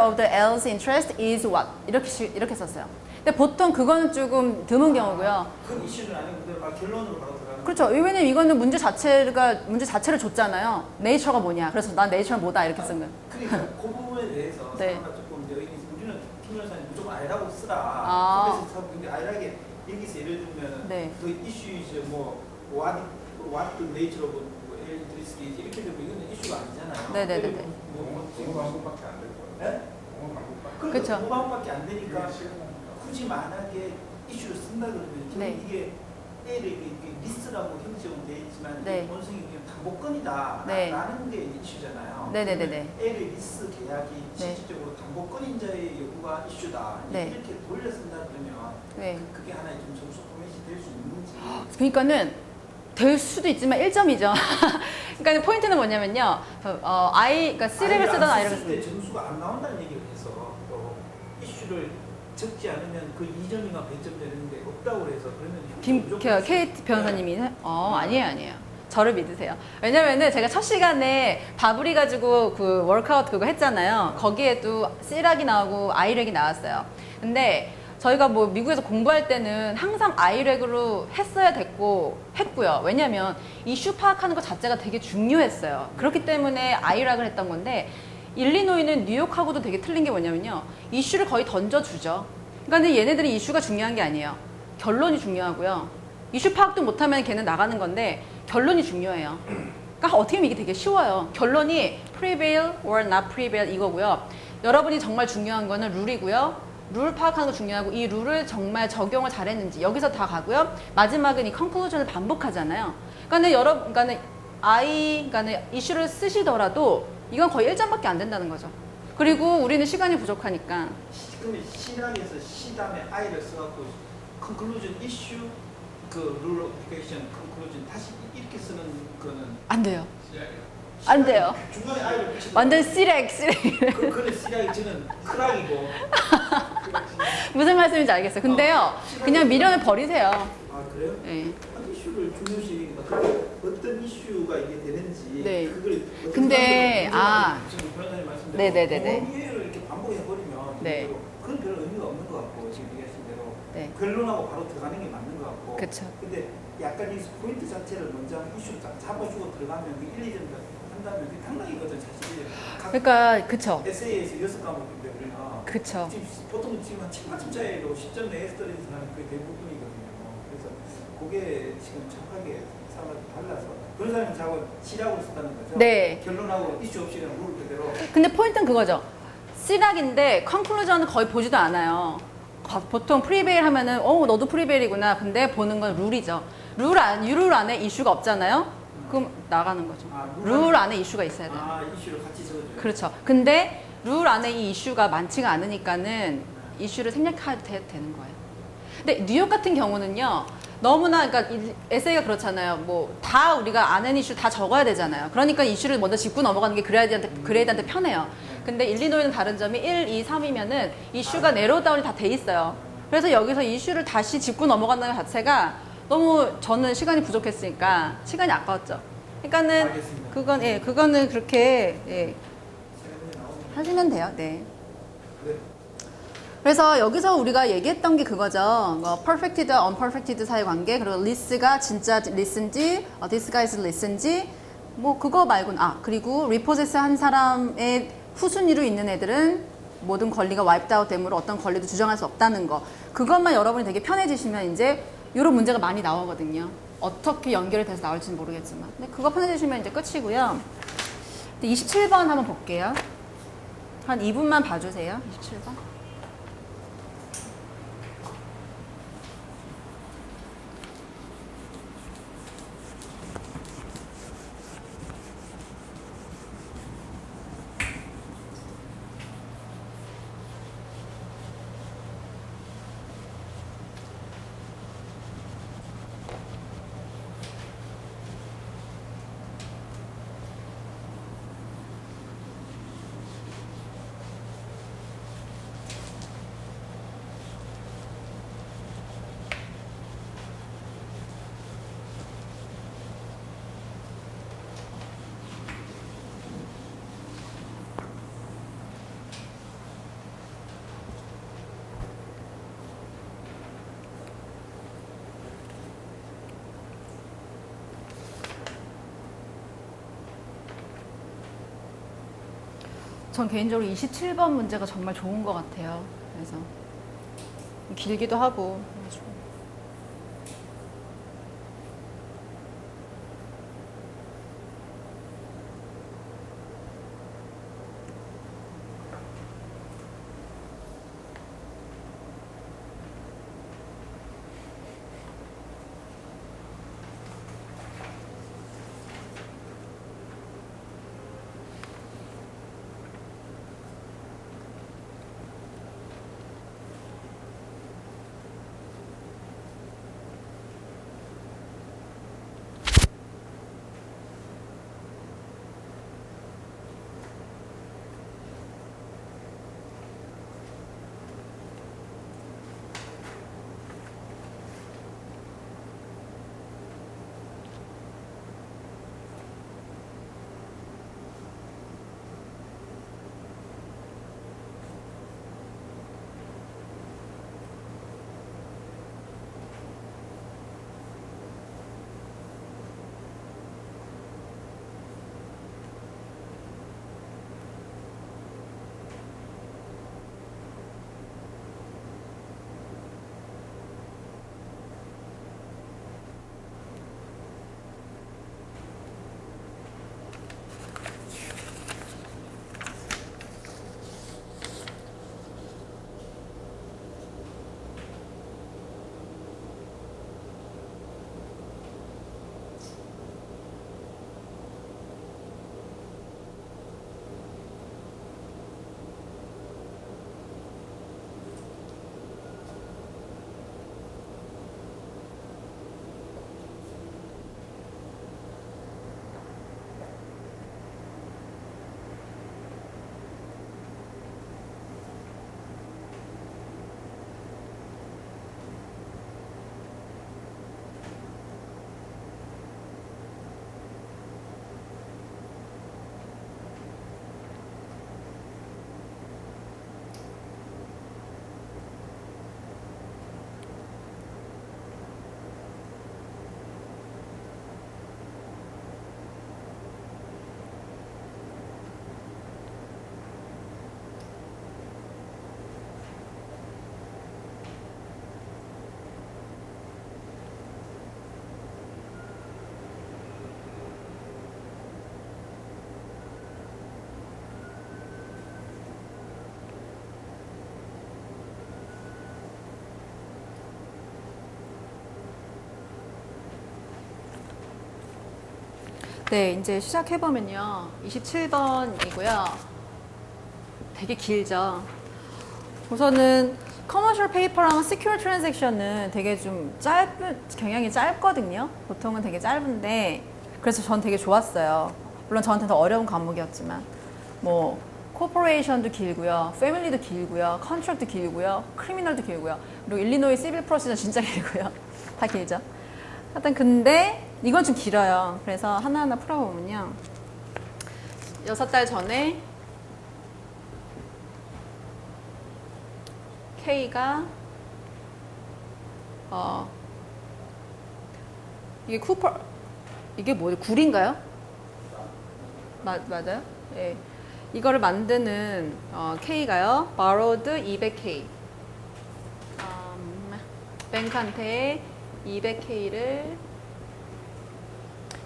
of the L's interest is what 이렇게 썼어요. 근데 보통 그거는 조금 드문 경우고요. 그 이슈는 아니고 그대로 결론으로 바로 들어가는. 그렇죠. 왜냐면 이거는 문제 자체를 줬잖아요. nature가 뭐냐. 그래서 난 nature는 뭐다 이렇게 쓴 거예요. 그러니까 그 부분에 대해서 네. 사람과 조금 이제 우리는 김 변호사님 무조건 아이라고 쓰라. 아. 그래서 참 근데 아이라게 여기서 예를 들면 네. 그 이슈 이제 뭐 what the nature of electricity 이렇게 되면 이거는 이슈가 아니잖아요. 네네네네. 뭐 공부 방법밖에 안 될 거야. 네? 공부 방법밖에. 그쵸. 그러니까 모방밖에 안 되니까 굳이 만약에 이슈를 쓴다 그러면 네. 이게 A를 이게 리스트라고 형식으로 되어 있지만 네. 이게 본성이 그냥 당보권이다 네. 라는 게 이슈잖아요. 네네네네. A를 리스 계약이 네. 실질적으로 당보권인자의 요구가 이슈다. 네. 이렇게 돌려 쓴다 그러면 네. 그게 하나의 좀 점수 포맷이 될 수 있는지. 그러니까는 될 수도 있지만 1점이죠. 그러니까 포인트는 뭐냐면요. 그러니까 C렉을 쓰던 아이를 때 점수가 안 나온다는 얘기를 해서 또 이슈를 적지 않으면 그 2점이나 100점 되는데 없다고 해서 그러면 케이트 변호사님이 아니에요. 저를 믿으세요. 왜냐면은 제가 첫 시간에 바브리 가지고 그 워크아웃 그거 했잖아요. 거기에도 C렉이 나오고 I렉이 나왔어요. 근데 저희가 뭐 미국에서 공부할 때는 항상 아이렉으로 했고요. 왜냐면 이슈 파악하는 것 자체가 되게 중요했어요. 그렇기 때문에 아이렉을 했던 건데 일리노이는 뉴욕하고도 되게 틀린 게 뭐냐면요. 이슈를 거의 던져주죠. 그러니까 얘네들이 이슈가 중요한 게 아니에요. 결론이 중요하고요. 이슈 파악도 못하면 걔는 나가는 건데 결론이 중요해요. 그러니까 어떻게 보면 이게 되게 쉬워요. 결론이 prevail or not prevail 이거고요. 여러분이 정말 중요한 거는 룰이고요. 룰 파악하는 거 중요하고 이 룰을 정말 적용을 잘했는지 여기서 다 가고요. 마지막은 이 컨클루전을 반복하잖아요. 그러니까는 그러니까는 이슈를 쓰시더라도 이건 거의 1점밖에 안 된다는 거죠. 그리고 우리는 시간이 부족하니까. 그러면 시락에서 시 다음에 I를 써갖고 conclusion issue 그 rule application conclusion 다시 이렇게 쓰는 거는 안 돼요. 안 돼요. 중간에 I를 붙이는 완전 C렉. 그래 시락이 저는 크락이고 무슨 말씀인지 알겠어요. 근데요. 그냥 미련을 버리세요. 아 그래요? 네. 이슈를 중요시 어떤 이슈가 이게 되는지 네. 그걸 근데 지금 변호사님 말씀대로 네네네네. 공의회를 이렇게 반복해 버리면 네. 그건 별 의미가 없는 것 같고 지금 얘기하신 대로 네. 결론하고 바로 들어가는 게 맞는 것 같고 그쵸. 근데 약간 이 포인트 자체를 먼저 이슈를 딱 잡아주고 들어가면 그 1, 2점 한다면 그게 당락이거든 사실. 그러니까 그쵸. 에세이에서 6과목인데 우리는 그쵸. 지금 보통 지금 한 7만점 차이로 10점 내에서 떨어진 사람이 거의 대부분이거든요. 그래서 그게 지금 정확하게 사람마다 달라서 변호사님 작업 시락으로 쓴다는 거죠? 네. 결론하고 이슈 없이 그냥 룰 그대로. 근데 포인트는 그거죠. C락인데 컨클루전은 거의 보지도 않아요. 보통 프리베일 하면은 너도 프리베일이구나. 근데 보는 건 룰이죠. 룰 안에 이슈가 없잖아요. 그럼 나가는 거죠. 룰 안에 이슈가 있어야 돼요. 이슈를 같이 적어줘요. 그렇죠. 근데 룰 안에 이 이슈가 많지가 않으니까는 이슈를 생략해도 되는 거예요. 근데 뉴욕 같은 경우는요. 너무나 그러니까 이 에세이가 그렇잖아요. 뭐 다 우리가 아는 이슈 다 적어야 되잖아요. 그러니까 이슈를 먼저 짚고 넘어가는 게 그레이드한테 편해요. 근데 일리노이는 다른 점이 1, 2, 3이면은 이슈가 네로우 다운이 다 돼 있어요. 그래서 여기서 이슈를 다시 짚고 넘어간다는 것 자체가 너무 저는 시간이 부족했으니까 시간이 아까웠죠. 그러니까는 알겠습니다. 그거는 그렇게 세레모니 나오면 하시면 돼요. 네. 네. 그래서 여기서 우리가 얘기했던 게 그거죠. 뭐 perfected, unperfected 사이 관계, 그리고 this가 진짜 listen지, this guy is listen지, 뭐 그거 말고는 그리고 repossess 한 사람의 후순위로 있는 애들은 모든 권리가 wiped out 되므로 어떤 권리도 주장할 수 없다는 거. 그것만 여러분이 되게 편해지시면 이제 이런 문제가 많이 나오거든요. 어떻게 연결이 돼서 나올지는 모르겠지만. 근데 그거 편해지시면 이제 끝이고요. 27번 한번 볼게요. 한 2분만 봐주세요. 27번. 전 개인적으로 27번 문제가 정말 좋은 것 같아요. 그래서 길기도 하고. 그래가지고. 네, 이제 시작해보면요. 27번이고요. 되게 길죠. 우선은 커머셜 페이퍼랑 시큐어 트랜잭션은 되게 좀 경향이 짧거든요. 보통은 되게 짧은데 그래서 전 되게 좋았어요. 물론 저한테 더 어려운 과목이었지만 뭐 코퍼레이션도 길고요, 패밀리도 길고요, 컨트랙도 길고요, 크리미널도 길고요, 그리고 일리노이 시빌 프로시저 진짜 길고요. 다 길죠. 하여튼 근데 이건 좀 길어요. 그래서 하나하나 풀어보면요. 6달 전에 K가 이게 이게 뭐예요? 굴인가요? 맞아요? 예. 이거를 만드는 K가요. borrowed 200K. 뱅크한테 200K를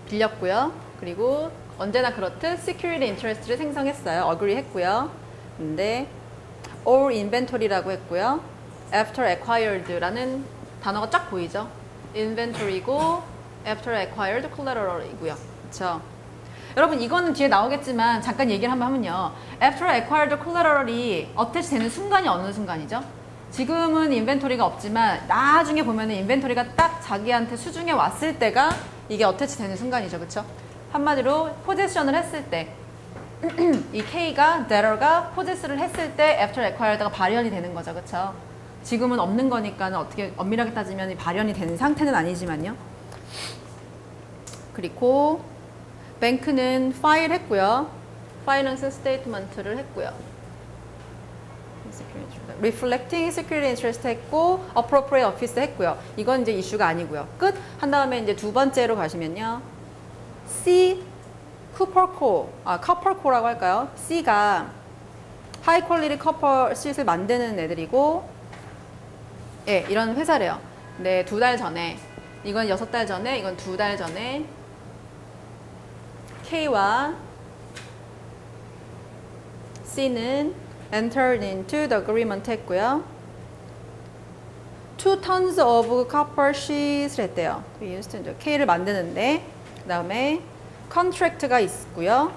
빌렸고요. 그리고 언제나 그렇듯 security interest를 생성했어요. agree 했고요. 근데 all inventory라고 했고요. after acquired라는 단어가 쫙 보이죠? inventory고 after acquired collateral이고요. 그렇죠? 여러분 이거는 뒤에 나오겠지만 잠깐 얘기를 한번 하면요. After acquired collateral이 attach 되는 순간이 어느 순간이죠? 지금은 인벤토리가 없지만 나중에 보면은 인벤토리가 딱 자기한테 수중에 왔을 때가 이게 attach 되는 순간이죠. 그렇죠? 한마디로 포제션을 했을 때 이 K가 debtor가 포제스를 했을 때 after acquired가 발현이 되는 거죠. 그렇죠? 지금은 없는 거니까 어떻게 엄밀하게 따지면 발현이 되는 상태는 아니지만요. 그리고 뱅크는 파일 했고요. 파이낸스 스테이트먼트를 했고요. Reflecting Security Interest 했고 Appropriate Office 했고요. 이건 이제 이슈가 아니고요. 끝! 한 다음에 이제 두 번째로 가시면요. C, Copperco라고 할까요? C가 High Quality Copper Sheet을 만드는 애들이고 예, 이런 회사래요. 네, 2달 전에 이건 6달 전에 이건 2달 전에 K와 C는 entered into the agreement 했고요. 2 tons of copper sheets를 했대요. K를 만드는데 그 다음에 contract가 있고요.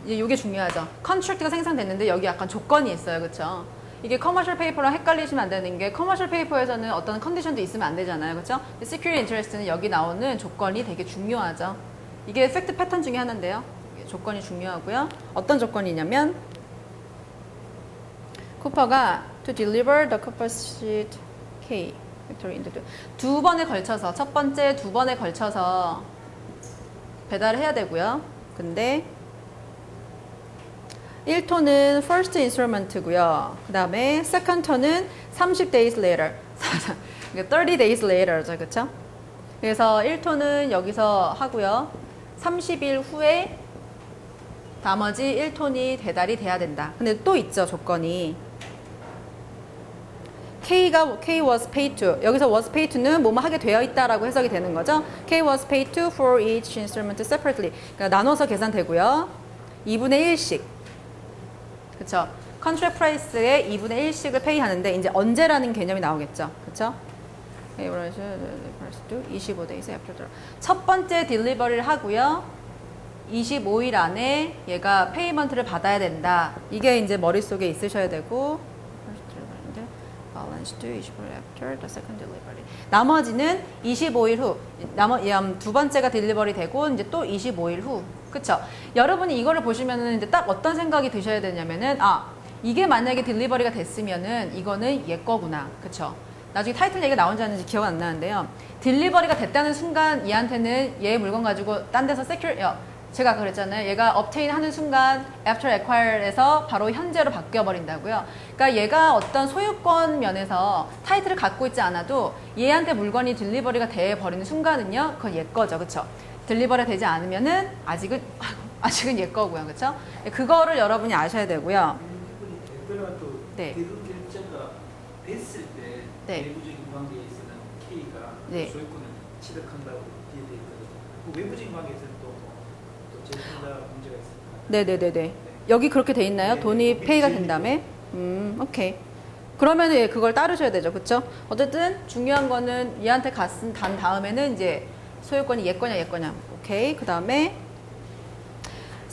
이게 중요하죠. contract가 생산됐는데 여기 약간 조건이 있어요. 그렇죠? 이게 커머셜 페이퍼랑 헷갈리시면 안 되는 게 커머셜 페이퍼에서는 어떤 컨디션도 있으면 안 되잖아요. 그렇죠? 시큐리티 인터레스트는 여기 나오는 조건이 되게 중요하죠. 이게 팩트 패턴 중에 하나인데요. 조건이 중요하고요. 어떤 조건이냐면 쿠퍼가 to deliver the copper sheet K 두 번에 걸쳐서 첫 번째 두 번에 걸쳐서 배달을 해야 되고요. 근데 1톤은 first installment고요. 그 다음에 second ton은 30 days later 30 days later죠. 그쵸? 그래서 1톤은 여기서 하고요. 30일 후에 나머지 1톤이 배달이 돼야 된다. 근데 또 있죠. 조건이. K was paid to. 여기서 was paid to는 뭐뭐 하게 되어 있다라고 해석이 되는 거죠. K was paid to for each instrument separately. 그러니까 나눠서 계산되고요. 2분의 1씩. 그쵸? 컨트랙 프라이스의 2분의 1씩을 페이하는데 이제 언제라는 개념이 나오겠죠. 그쵸? 25days after. 첫 번째 딜리버리를 하고요. 25일 안에 얘가 페이먼트를 받아야 된다. 이게 이제 머릿속에 있으셔야 되고 balance to 25일 after the second delivery. 나머지는 25일 후. 두 번째가 딜리버리 되고 이제 또 25일 후. 그쵸? 여러분이 이거를 보시면은 이제 딱 어떤 생각이 드셔야 되냐면은 이게 만약에 딜리버리가 됐으면은 이거는 얘 거구나. 그쵸? 나중에 타이틀 얘기가 나온지 안 나온지 기억 안 나는데요. 딜리버리가 됐다는 순간 얘한테는 얘 물건 가지고 딴 데서 제가 아까 그랬잖아요. 얘가 obtain 하는 순간 after acquire에서 바로 현재로 바뀌어 버린다고요. 그러니까 얘가 어떤 소유권 면에서 타이틀을 갖고 있지 않아도 얘한테 물건이 딜리버리가 돼 버리는 순간은요. 그건 얘 거죠. 그렇죠? 딜리버리가 되지 않으면은 아직은 얘 거고요. 그렇죠? 그거를 여러분이 아셔야 되고요. 대표라도 네. 대금 결제가 됐을 때 네. 내부적인 관계에서는 K가 네. 소유권을 취득한다고 되어 있거든요. 그 외부적인 관계에서는 또 재판자 문제가 있습니다. 네네네네. 여기 그렇게 돼 있나요? 네, 돈이 네. 페이가 된 다음에? 오케이. 그러면 예, 그걸 따르셔야 되죠. 그쵸? 어쨌든 중요한 거는 얘한테 간 다음에는 이제 소유권이 얘 거냐. 오케이. 그 다음에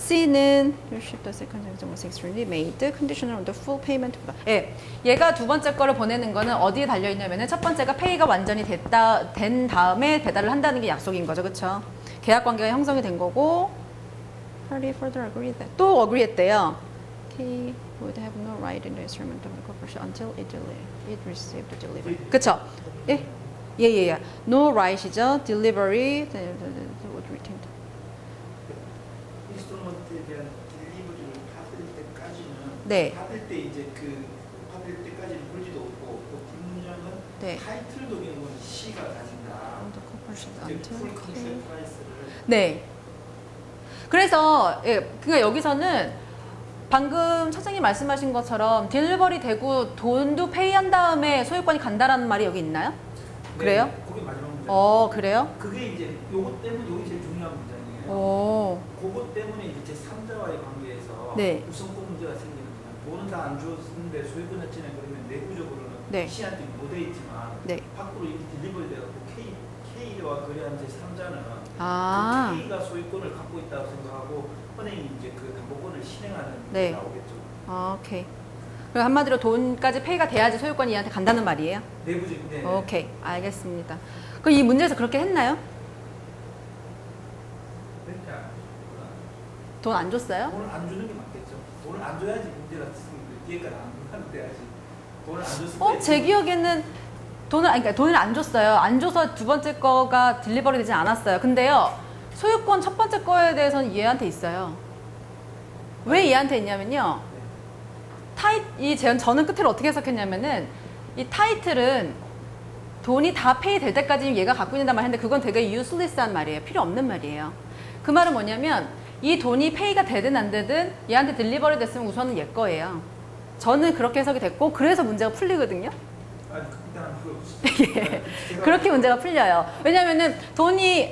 C는 you ship the second transaction was extremely made conditional on the full payment. 예, 얘가 두 번째 거를 보내는 거는 어디에 달려 있냐면은 첫 번째가 페이가 완전히 된 다음에 배달을 한다는 게 약속인 거죠, 그렇죠? 계약 관계가 형성이 된 거고. Party further agreed that 또 agree했대요. K would have no right in the instrument of the corporation until it received the delivery. 그렇죠? 예, 예. No right이죠. Delivery would retain. 인스트루먼트에 대한 딜리버리를 받을 때까지는 네. 받을 때 이제 그 받을 때까지는 물지도 없고 또 뒷문장은 네. 타이틀 동의는 C가 가진다. The corporation 이제 until 풀 K. 컨트랙 프라이스를 네. 그래서 예, 그러니까 여기서는 방금 차장님 말씀하신 것처럼 딜리버리 되고 돈도 페이한 다음에 소유권이 간다라는 말이 여기 있나요? 그래요? 네, 그게 마지막 문장. 그래요? 그게 이제 요것 때문에 요게 제일 중요한 문장이에요. 오. 그것 때문에 이제 제3자와의 관계에서 네. 우선권 문제가 생기는 거예요. 돈은 다 안 줬는데 소유권 했잖아요. 그러면 내부적으로는 네. C한테 못돼 있지만 네. 밖으로 이렇게 딜리버리 돼갖고 K와 거래한 제3자는 아. 그 K가 소유권을 갖고 있다고 생각하고 은행이 이제 그 담보권을 실행하는 네. 게 나오겠죠. 오케이. 그럼 한마디로 돈까지 페이가 돼야지 소유권이 얘한테 간다는 말이에요? 내부적인 네. 오케이. 알겠습니다. 그럼 이 문제에서 그렇게 했나요? 돈 안 줬어요? 돈을 안 주는 게 맞겠죠. 돈을 안 줘야지 문제가 있으면 뒤에까지 안 돼야지. 돈을 안 줬을 때. 제 기억에는 그러니까 돈을 안 줬어요. 안 줘서 두 번째 거가 딜리버리 되지 않았어요. 근데요, 소유권 첫 번째 거에 대해서는 얘한테 있어요. 왜 얘한테 있냐면요. 저는 끝으로 어떻게 해석했냐면은, 이 타이틀은 돈이 다 페이 될 때까지 얘가 갖고 있는단 말 했는데, 그건 되게 useless한 말이에요. 필요 없는 말이에요. 그 말은 뭐냐면, 이 돈이 페이가 되든 안 되든 얘한테 딜리버리 됐으면 우선은 얘 거예요. 저는 그렇게 해석이 됐고, 그래서 문제가 풀리거든요. 아니, 일단 예. 그렇게 문제가 풀려요. 왜냐면은 돈을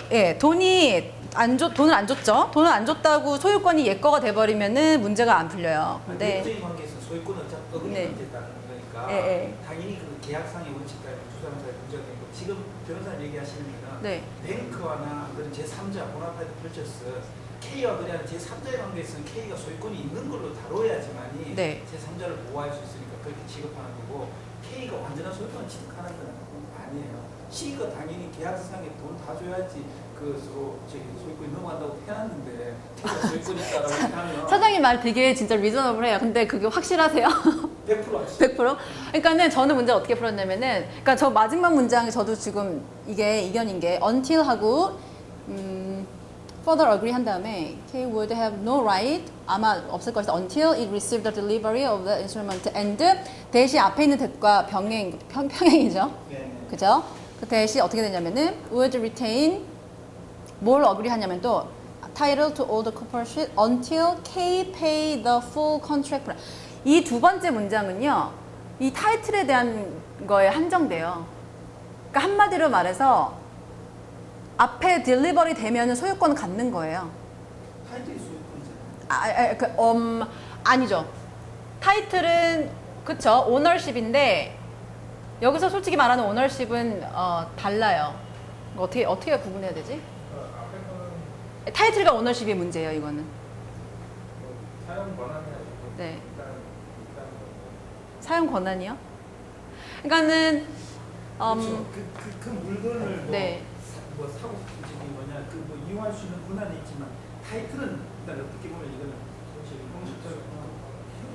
안 줬죠. 돈을 안 줬다고 소유권이 얘 거가 돼버리면은 문제가 안 풀려요. 근데 내부적인 관계에서 소유권은 어긋나는 네. 문제다는 거니까 예. 당연히 그 계약상의 원칙과 주장사의 문제가 되고 지금 변호사님 얘기하시는 거는 네. 뱅크와나 그런 제3자 보나파이드 퍼처스 K와 거래하는 제3자의 관계에서는 K가 소유권이 있는 걸로 다뤄야지만이 네. 제3자를 보호할 수 있으니까 그렇게 취급하는 거고 K가 완전한 소유권을 취득하는 건 아니에요. C가 당연히 계약상에 돈 다 줘야지 그 소유권이 넘어간다고 해놨는데 K가 소유권이 있다라고 하면 사장님 말 되게 진짜 리저너블해요. 근데 그게 확실하세요? 100% 하시죠. 100%? 그러니까는 저는 문제 어떻게 풀었냐면은, 그러니까 저 마지막 문장이 저도 지금 이게 이견인 게 until 하고 further agree 한 다음에 K would have no right, 아마 없을 것이다. until it received the delivery of the instrument and 대시 앞에 있는 that과 평행이죠. 네. 그죠? 그 대시 어떻게 되냐면은 would retain 뭘 agree 하냐면 또 title to all the corporation until K pay the full contract price. 이 두 번째 문장은요, 이 타이틀에 대한 거에 한정돼요. 그러니까 한마디로 말해서 앞에 딜리버리 되면 소유권을 갖는 거예요. 타이틀이 소유권이잖아요. 아니죠. 타이틀은 그쵸, 오너십인데 여기서 솔직히 말하는 오너십은 달라요. 어떻게 구분해야 되지? 타이틀과 오너십의 문제예요, 이거는. 사용 권한이 네. 일단 사용 권한이요? 그러니까는 그렇죠. 그 물건을 네. 뭐 사고 저기 뭐냐 뭐 이용할 수 있는 권한이 있지만 타이틀은 일단 어떻게 보면 이거는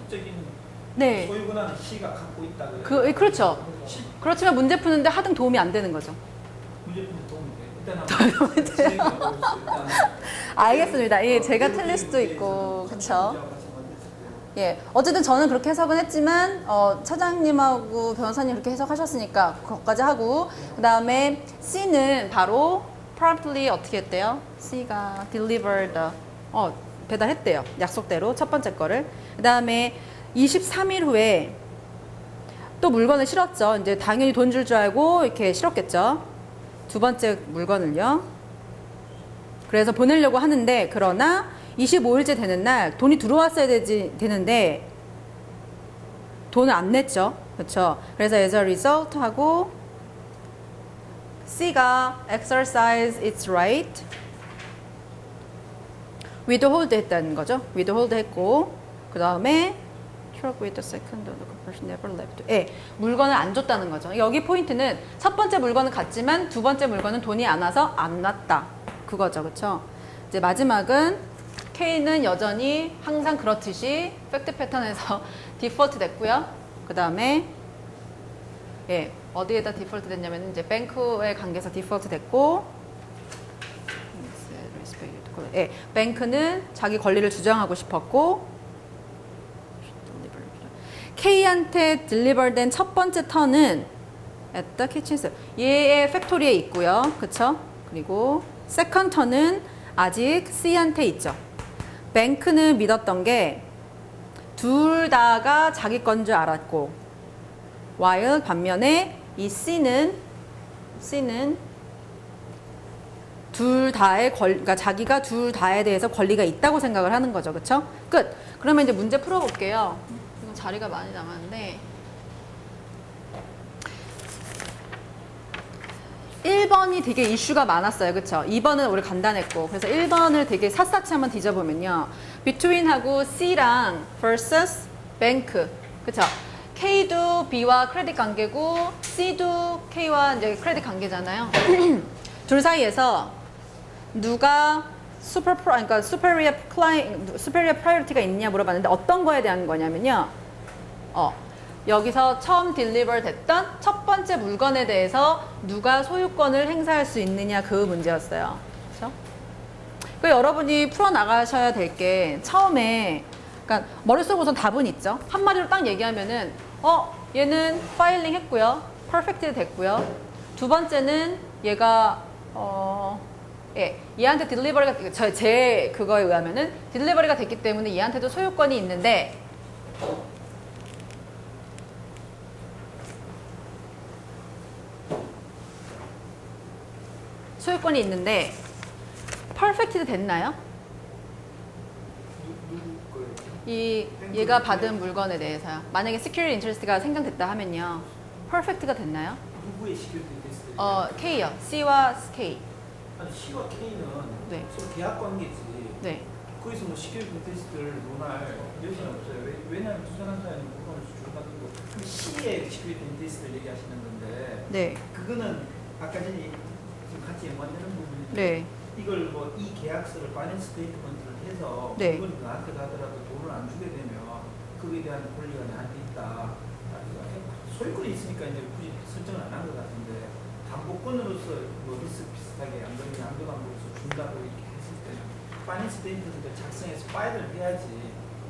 형식적인 네. 소유 권한은 C가 갖고 있다 그렇죠. 그렇지만 문제 푸는데 하등 도움이 안 되는 거죠. 문제 푸는 도움이 돼. 일단 알겠습니다. 예, 제가 틀릴 수도 있고, 그렇죠. 예, 어쨌든 저는 그렇게 해석은 했지만 차장님하고 변호사님 그렇게 해석하셨으니까 그것까지 하고, 그 다음에 C는 바로 promptly 어떻게 했대요? C가 delivered, 배달했대요. 약속대로 첫 번째 거를. 그 다음에 23일 후에 또 물건을 실었죠. 이제 당연히 돈 줄 줄 알고 이렇게 실었겠죠. 두 번째 물건을요. 그래서 보내려고 하는데, 그러나 25일째 되는 날 돈이 들어왔어야 되는데 돈을 안 냈죠. 그렇죠. 그래서 as a result 하고 C가 exercise its right withhold 했다는 거죠. withhold 했고 그 다음에 truck with the second of the person never left. 예, 물건을 안 줬다는 거죠. 여기 포인트는 첫 번째 물건은 갔지만 두 번째 물건은 돈이 안 와서 안 왔다. 그거죠. 그쵸? 이제 마지막은 K는 여전히 항상 그렇듯이 팩트 패턴에서 디폴트 됐고요. 그 다음에 예, 어디에다 디폴트 됐냐면 이제 뱅크의 관계에서 디폴트 됐고 예, 뱅크는 자기 권리를 주장하고 싶었고 K한테 딜리버된 첫 번째 턴은 at the kitchen 얘의 팩토리에 있고요. 그쵸? 그리고 세컨드 턴은 아직 C한테 있죠. 뱅크는 믿었던 게 둘 다가 자기 건 줄 알았고 while 반면에 이 C는 둘 다의 그러니까 자기가 둘 다에 대해서 권리가 있다고 생각을 하는 거죠. 그쵸? 끝! 그러면 이제 문제 풀어볼게요. 이건 자리가 많이 남았는데 1번이 되게 이슈가 많았어요. 그쵸? 2번은 우리 간단했고 그래서 1번을 되게 샅샅이 한번 뒤져보면요. between하고 C랑 versus bank 그쵸? K도 B와 크레딧 관계고 C도 K와 이제 크레딧 관계잖아요. 둘 사이에서 누가 그러니까 superior priority가 있냐 물어봤는데 어떤 거에 대한 거냐면요. 여기서 처음 딜리버 됐던 첫 번째 물건에 대해서 누가 소유권을 행사할 수 있느냐 그 문제였어요. 그렇죠? 그 여러분이 풀어 나가셔야 될 게 처음에 그러니까 머릿속에 우선 답은 있죠. 한마디로 딱 얘기하면은 얘는 파일링 했고요. 퍼펙트 됐고요. 두 번째는 얘가 예, 얘한테 딜리버리가 제 그거에 의하면은 딜리버리가 됐기 때문에 얘한테도 소유권이 있는데 퍼펙트 됐나요? 얘가 받은 물건에 대해서요. 만약에 security interest가 생성됐다 하면요. 퍼펙트가 됐나요? 누구의 시큐리티 됐어요? K요. C와 K. 아니 C와 K는 네. 서로 계약 관계지. 네. 거기서 뭐 시큐리티 테스트를 논할 여지는 없어요. 왜냐하면 두 사람 사이는 물건을 주고받는 거. 그럼 C의 시큐리티 테스트를 얘기하시는 건데. 네. 그거는 아까 전에 지금 같이 연관되는 부분인데. 네. 이걸 뭐 이 계약서를 파이낸스 스테이트먼트를 해서 네. 물건이 나한테 가더라도 돈을 안 주게 되면 그거에 대한 권리가 나한테 있다. 소유권이 있으니까 이제 굳이 설정을 안 한 것 같은데 담보권으로서 뭐 리스크 비슷하게 양도담보로서 준다고 이렇게 했을 때 파이낸스 스테이트먼트를 작성해서 파일을 해야지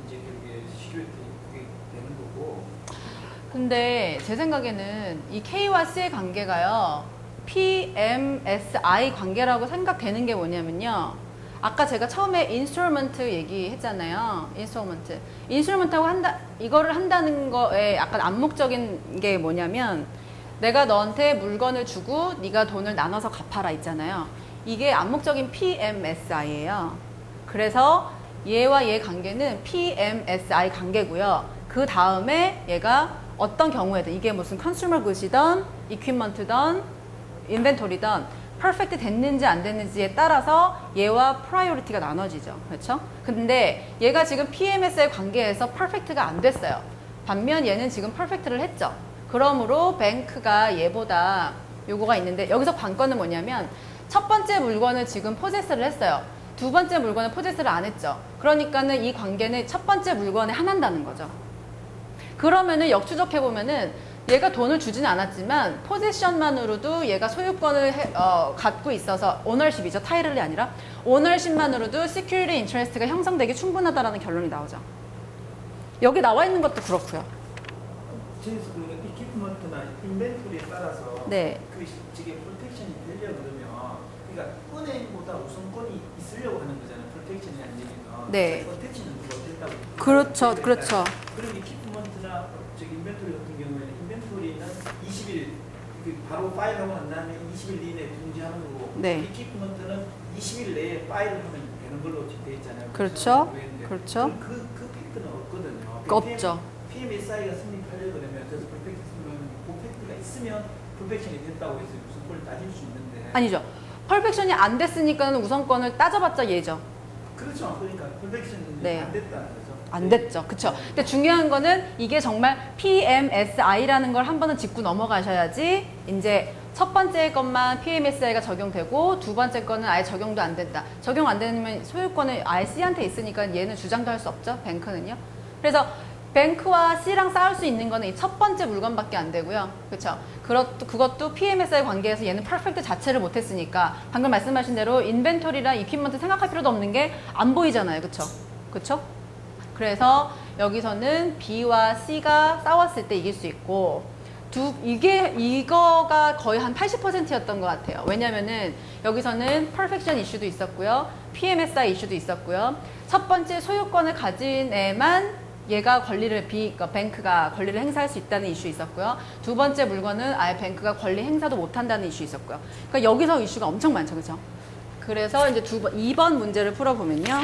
이제 그게 시큐리티 그게 되는 거고. 근데 제 생각에는 이 K와 C의 관계가요. PMSI 관계라고 생각되는 게 뭐냐면요. 아까 제가 처음에 인스톨먼트 얘기했잖아요. 인스톨먼트하고 이거를 한다는 거에 약간 암묵적인 게 뭐냐면 내가 너한테 물건을 주고 네가 돈을 나눠서 갚아라 있잖아요. 이게 암묵적인 PMSI예요. 그래서 얘와 얘 관계는 PMSI 관계고요. 그 다음에 얘가 어떤 경우에든 이게 무슨 컨슈머 굿이든 이퀴먼트든 인벤토리든 퍼펙트 됐는지 안 됐는지에 따라서 얘와 프라이오리티가 나눠지죠. 그렇죠? 근데 얘가 지금 PMS의 관계에서 퍼펙트가 안 됐어요. 반면 얘는 지금 퍼펙트를 했죠. 그러므로 뱅크가 얘보다 요거가 있는데 여기서 관건은 뭐냐면 첫 번째 물건을 지금 포제스를 했어요. 두 번째 물건을 포제스를 안 했죠. 그러니까는 이 관계는 첫 번째 물건에 한한다는 거죠. 그러면은 역추적해보면은 얘가 돈을 주지는 않았지만 포지션만으로도 얘가 소유권을 갖고 있어서 오너십이죠. 타이틀이 아니라 오너십만으로도 시큐리티 인터레스트가 형성되기 충분하다라는 결론이 나오죠. 여기 나와 있는 것도 그렇고요. 그래서 그 이퀴프먼트나 인벤토리에 따라서 네. 그 지금 프로텍션이 되려고 그러면 그러니까 은행보다 우선권이 있으려고 하는 거잖아요. 프로텍션이라는 얘기는. 네. 프로텍션은 누가 됐다고. 그렇죠. 그렇죠. 그럼 이퀴프먼트나 인벤토리 같은 경우에는 인벤토리는 20일 바로 파일하고 난 다음에 20일 이내에 통지하는 거고 네. 이퀴프먼트는 20일 내에 파일을 하면 되는 걸로 되어 있잖아요. 그렇죠. 그렇죠. 그 팩트는 없거든요. 없죠. PMSI가 성립하려고 그러면 그래서 퍼펙트가 있으면 퍼펙션이 됐다고 해서 우선권을 따질 수 있는데 아니죠. 퍼펙션이 안 됐으니까는 우선권을 따져봤자 얘죠. 그렇죠. 그러니까 퍼펙션이 네. 안 됐다는 거죠. 안 됐죠. 그쵸? 근데 중요한 거는 이게 정말 PMSI라는 걸 한 번은 짚고 넘어가셔야지 이제 첫 번째 것만 PMSI가 적용되고 두 번째 거는 아예 적용도 안 된다. 적용 안 되면 소유권은 아예 C한테 있으니까 얘는 주장도 할 수 없죠. 뱅크는요. 그래서 뱅크와 C랑 싸울 수 있는 거는 이 첫 번째 물건밖에 안 되고요. 그렇죠? 그것도 PMSI 관계에서 얘는 퍼펙트 자체를 못했으니까 방금 말씀하신 대로 인벤토리랑 이퀴먼트 생각할 필요도 없는 게 안 보이잖아요. 그렇죠? 그렇죠? 그래서 여기서는 B와 C가 싸웠을 때 이길 수 있고 이거가 거의 한 80%였던 것 같아요. 왜냐면은 여기서는 퍼펙션 이슈도 있었고요. PMSI 이슈도 있었고요. 첫 번째 소유권을 가진 애만 얘가 권리를 그러니까 뱅크가 권리를 행사할 수 있다는 이슈 있었고요. 두 번째 물건은 아예 뱅크가 권리 행사도 못한다는 이슈 있었고요. 그러니까 여기서 이슈가 엄청 많죠, 그렇죠? 그래서 이제 2번 문제를 풀어보면요.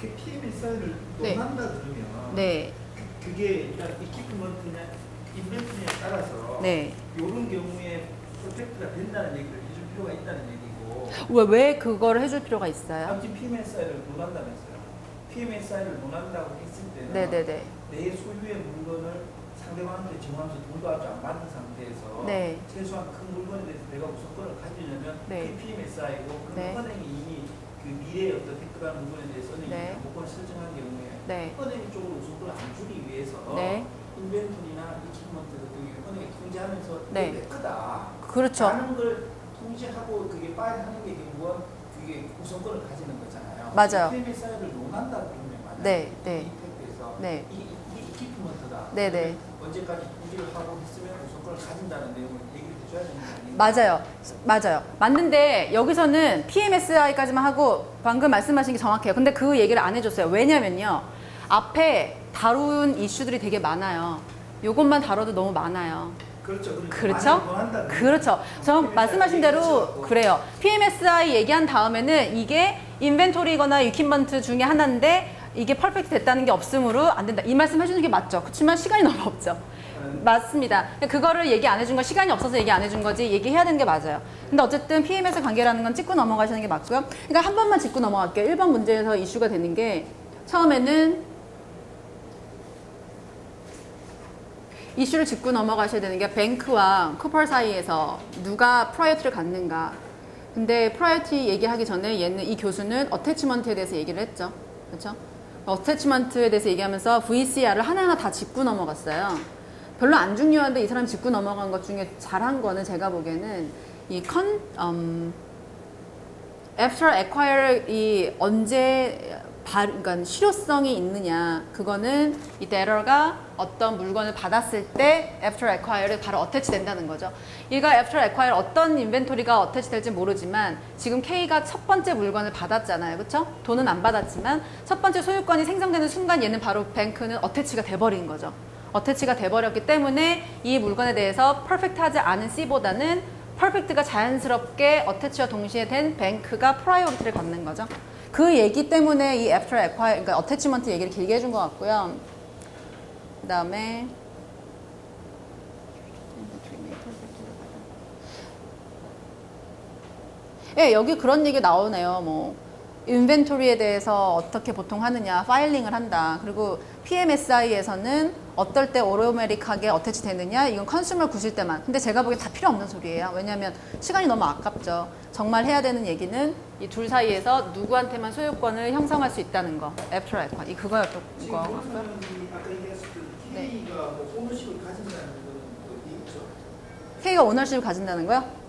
그 PMSI를 네. 논한다 그러면 네, 그게 일단 이퀴프먼트냐 인벤트리에 따라서 네. 이런 경우에 퍼펙트가 된다는 얘기를 해줄 필요가 있다는 얘기고 왜 그거를 해줄 필요가 있어요? 아무튼 PMSI를 논한다면서요. PMSI를 논한다고 했을 때는 네네네. 내 소유의 물건을 상대방한테 정하면서 돈도 아주 안 받은 상태에서 네. 최소한 큰 물건에 대해서 내가 우선권을 가지려면 네. 그게 PMSI고 그 네. 은행이 이미 그 미래의 어떤 획득한 물건에 대해서 은행이 네. 당보권을 설정한 경우에 네. 은행 쪽으로 우선권을 안 주기 위해서 네. 인벤토리나 이퀴먼트 같은 경우에 은행이 통제하면서 네. 되게 크다. 그렇죠. 라는 걸 통제하고 그게 파일하는 게 결국은 그게 우선권을 가지는 거잖아요. 맞아요. PMSI를 논한다 그러면 만약에 네, 네. 이 팩트에서 네. 이게 이퀴먼트다. 네, 네. 언제까지 통제를 하고 했으면 우선권을 가진다는 내용을 얘기를 해줘야 되는 거 아니에요? 맞아요. 맞아요. 맞는데 여기서는 PMSI까지만 하고 방금 말씀하신 게 정확해요. 근데 그 얘기를 안 해줬어요. 왜냐면요. 앞에 다룬 이슈들이 되게 많아요. 요것만 다뤄도 너무 많아요. 그렇죠. 그렇죠? 그렇죠. 저 말씀하신 대로 그래요. PMSI 얘기한 다음에는 이게 인벤토리거나 이퀴먼트 중에 하나인데 이게 퍼펙트 됐다는 게 없으므로 안 된다. 이 말씀 해주는 게 맞죠. 그렇지만 시간이 너무 없죠. 맞습니다. 그거를 얘기 안 해준 건 시간이 없어서 얘기 안 해준 거지 얘기해야 되는 게 맞아요. 근데 어쨌든 PMS 관계라는 건 짚고 넘어가시는 게 맞고요. 그러니까 한 번만 짚고 넘어갈게요. 1번 문제에서 이슈가 되는 게 처음에는 이슈를 짚고 넘어가셔야 되는 게 뱅크와 쿠퍼 사이에서 누가 프라이어티를 갖는가. 근데 프라이어티 얘기하기 전에 얘는 이 교수는 어태치먼트에 대해서 얘기를 했죠. 그렇죠? 어태치먼트에 대해서 얘기하면서 VCR을 하나하나 다 짚고 넘어갔어요. 별로 안 중요한데 이 사람 짚고 넘어간 것 중에 잘한 거는 제가 보기에는 이 after acquire 이 언제 그러니까 실효성이 있느냐 그거는 이 debtor가 어떤 물건을 받았을 때 after acquire에 바로 어태치 된다는 거죠. 얘가 after acquire 어떤 인벤토리가 어태치 될지 모르지만 지금 K가 첫 번째 물건을 받았잖아요. 그렇죠? 돈은 안 받았지만 첫 번째 소유권이 생성되는 순간 얘는 바로 뱅크는 어태치가 돼버린 거죠. 어태치가 돼버렸기 때문에 이 물건에 대해서 퍼펙트하지 않은 C보다는 퍼펙트가 자연스럽게 어태치와 동시에 된 뱅크가 프라이오리티를 갖는 거죠. 그 얘기 때문에 이 after acquire, 그러니까 어태치먼트 얘기를 길게 해준 것 같고요. 그 다음에 예, 여기 그런 얘기 나오네요. 뭐 인벤토리에 대해서 어떻게 보통 하느냐, 파일링을 한다. 그리고 PMSI에서는 어떨 때 오토매틱하게 어태치 되느냐, 이건 컨슈머 구실 때만. 근데 제가 보기엔 다 필요 없는 소리예요. 왜냐하면 시간이 너무 아깝죠. 정말 해야 되는 얘기는 이 둘 사이에서 누구한테만 소유권을 형성할 수 있다는 거. After acquire. 그거였던 지금 거 교수는 같고요. 아까 얘기했을 때 네. K가 뭐 오너십을 가진다는 거는 또 있죠. K가 오너십을 가진다는 거요?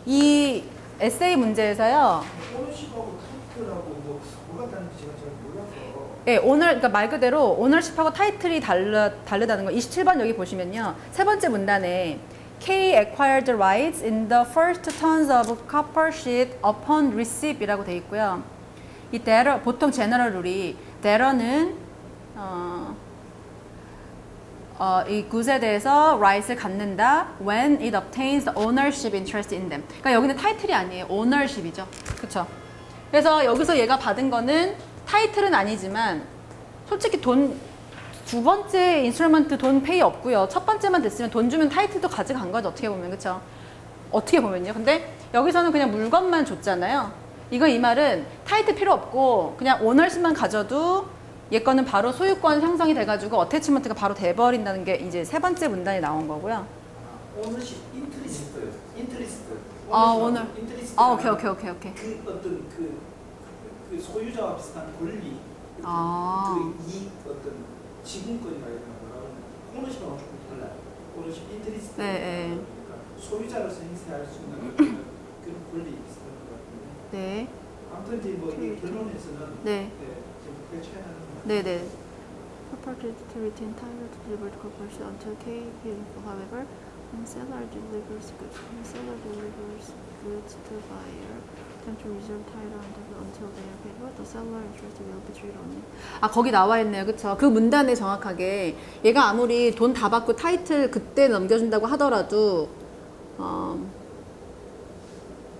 이 에세이 문제에서요. 오너십하고 타이틀하고 뭐가 다른지 제가 잘 몰라서. 예, 그러니까 말 그대로 오너십하고 타이틀이 다르다는 거. 27번 여기 보시면요. 세 번째 문단에 K acquired the rights in the first tons of copper sheet upon receipt 이라고 돼 있고요. 이 debtor, 보통 제너럴 룰이 debtor는 이 굿에 대해서 rights를 갖는다 when it obtains the ownership interest in them. 그러니까 여기는 타이틀이 아니에요. ownership이죠. 그렇죠? 그래서 여기서 얘가 받은 거는 타이틀은 아니지만 솔직히 두 번째 인스트루먼트 돈 페이 없고요. 첫 번째만 됐으면 돈 주면 타이틀도 가져간 거죠. 어떻게 보면. 그렇죠? 어떻게 보면요. 근데 여기서는 그냥 물건만 줬잖아요. 이 말은 타이틀 필요 없고 그냥 오너십만 가져도 얘 거는 바로 소유권 형성이 돼가지고 어태치먼트가 바로 돼버린다는 게 이제 세 번째 문단에 나온 거고요. 오너십 인트리스트. 아, 오너. 인트리스트. 오케이. 그 어떤 그 소유자와 비슷한 권리, 아. 그 이익 어떤 지분권이라 해야 되나 뭐라고 하나 오너십하고 조금 달라요. 오너십 인트리스트. 네. 그러니까 소유자로서 행사할 수 있는 그런 권리 있을 것 같은데. 네. 아무튼 이제 뭐 이 결론에서는 네. 지금 펼쳐야 하는 네네. Property to retain title to deliver to corporation until K beautiful. However, when seller delivers goods to buyer, them to reserve title until they are paid. The seller interest will be treated only. 아 거기 나와 있네요, 그렇죠? 그 문단에 정확하게 얘가 아무리 돈 다 받고 타이틀 그때 넘겨준다고 하더라도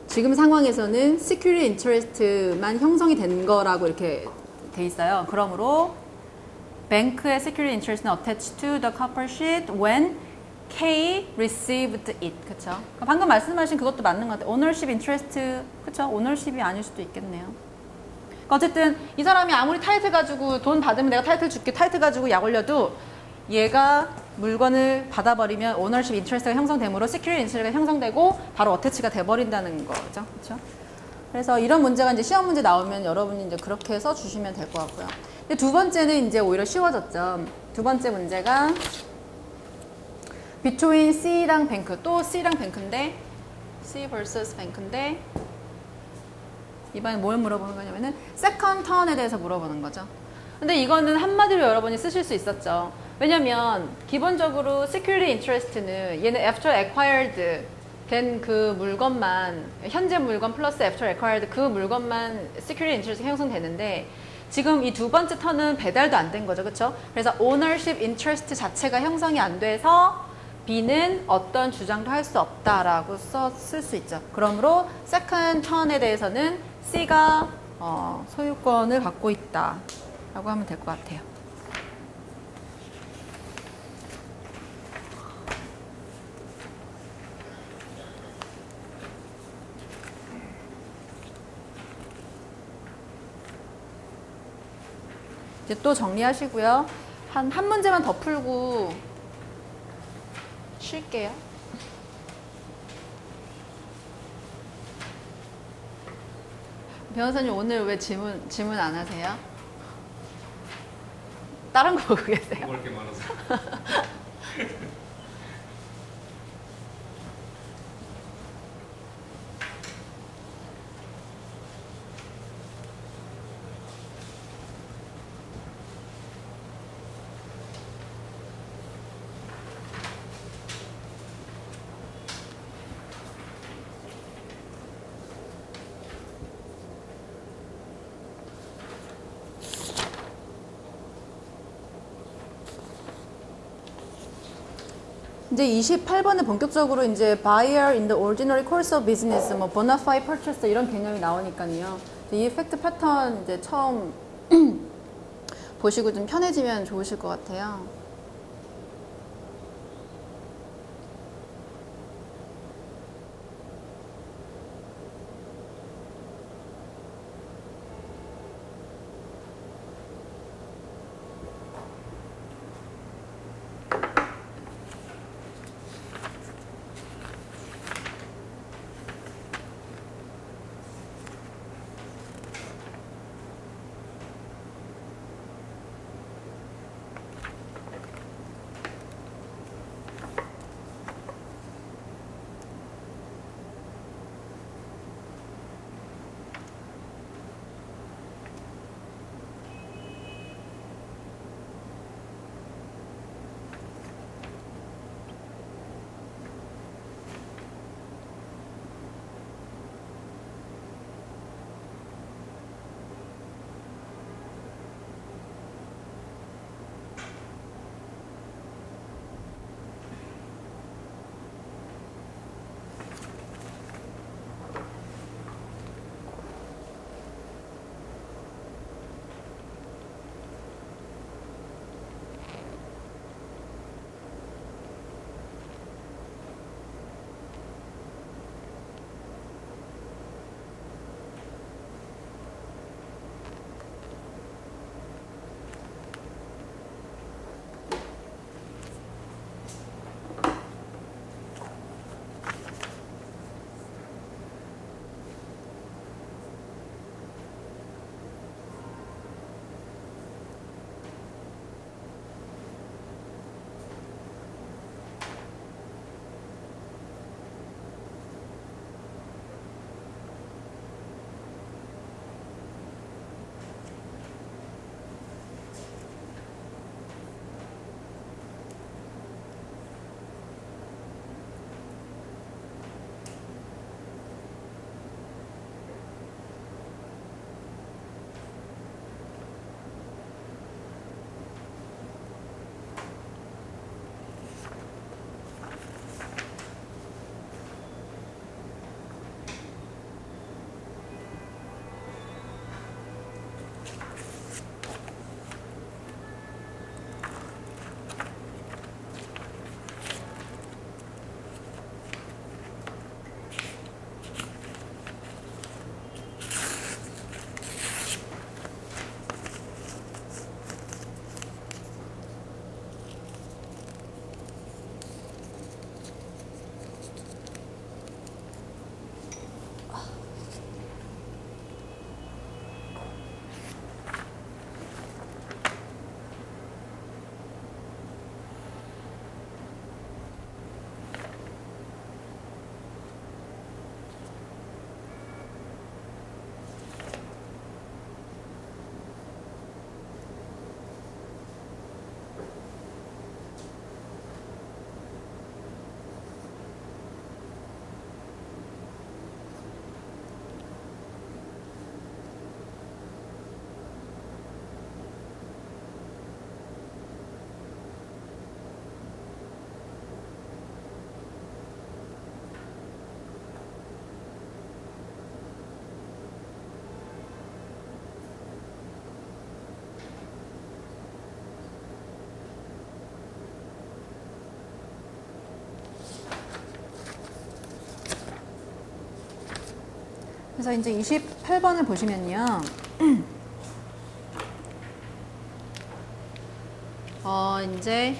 지금 상황에서는 security interest만 형성이 된 거라고 이렇게 돼 있어요. 그러므로 뱅크의 security interest는 attached to the copper sheet when K received it. 그쵸? 방금 말씀하신 그것도 맞는 것 같아요. ownership interest. 그쵸? ownership이 아닐 수도 있겠네요. 그러니까 어쨌든 이 사람이 아무리 타이틀 가지고 돈 받으면 내가 타이틀 줄게 타이틀 가지고 약 올려도 얘가 물건을 받아버리면 ownership interest가 형성되므로 security interest가 형성되고 바로 어태치가 돼버린다는 거죠. 그렇죠? 그래서 이런 문제가 이제 시험 문제 나오면 여러분이 이제 그렇게 해서 주시면 될 것 같고요. 근데 두 번째는 이제 오히려 쉬워졌죠. 두 번째 문제가 between C랑 뱅크, 또 C랑 뱅크인데 C vs 뱅크인데 이번에 뭘 물어보는 거냐면은 second turn에 대해서 물어보는 거죠. 근데 이거는 한마디로 여러분이 쓰실 수 있었죠. 왜냐면 기본적으로 security interest는 얘는 after acquired 된 그 물건만, 현재 물건 플러스 after acquired 그 물건만 security interest 형성되는데 지금 이 두 번째 턴은 배달도 안 된 거죠. 그렇죠? 그래서 ownership interest 자체가 형성이 안 돼서 B는 어떤 주장도 할 수 없다라고 쓸 수 있죠. 그러므로 second 턴에 대해서는 C가 소유권을 갖고 있다라고 하면 될 것 같아요. 이제 또 정리하시고요. 한 문제만 더 풀고 쉴게요. 변호사님 오늘 왜 질문 안 하세요? 다른 거 보고 계세요? 먹을 게 많아서. 이제 28번은 본격적으로 이제 buyer in the ordinary course of business, 뭐 bona fide purchaser 이런 개념이 나오니까요. 이 이펙트 패턴 이제 처음 보시고 좀 편해지면 좋으실 것 같아요. 그래서 이제 28번을 보시면요. 이제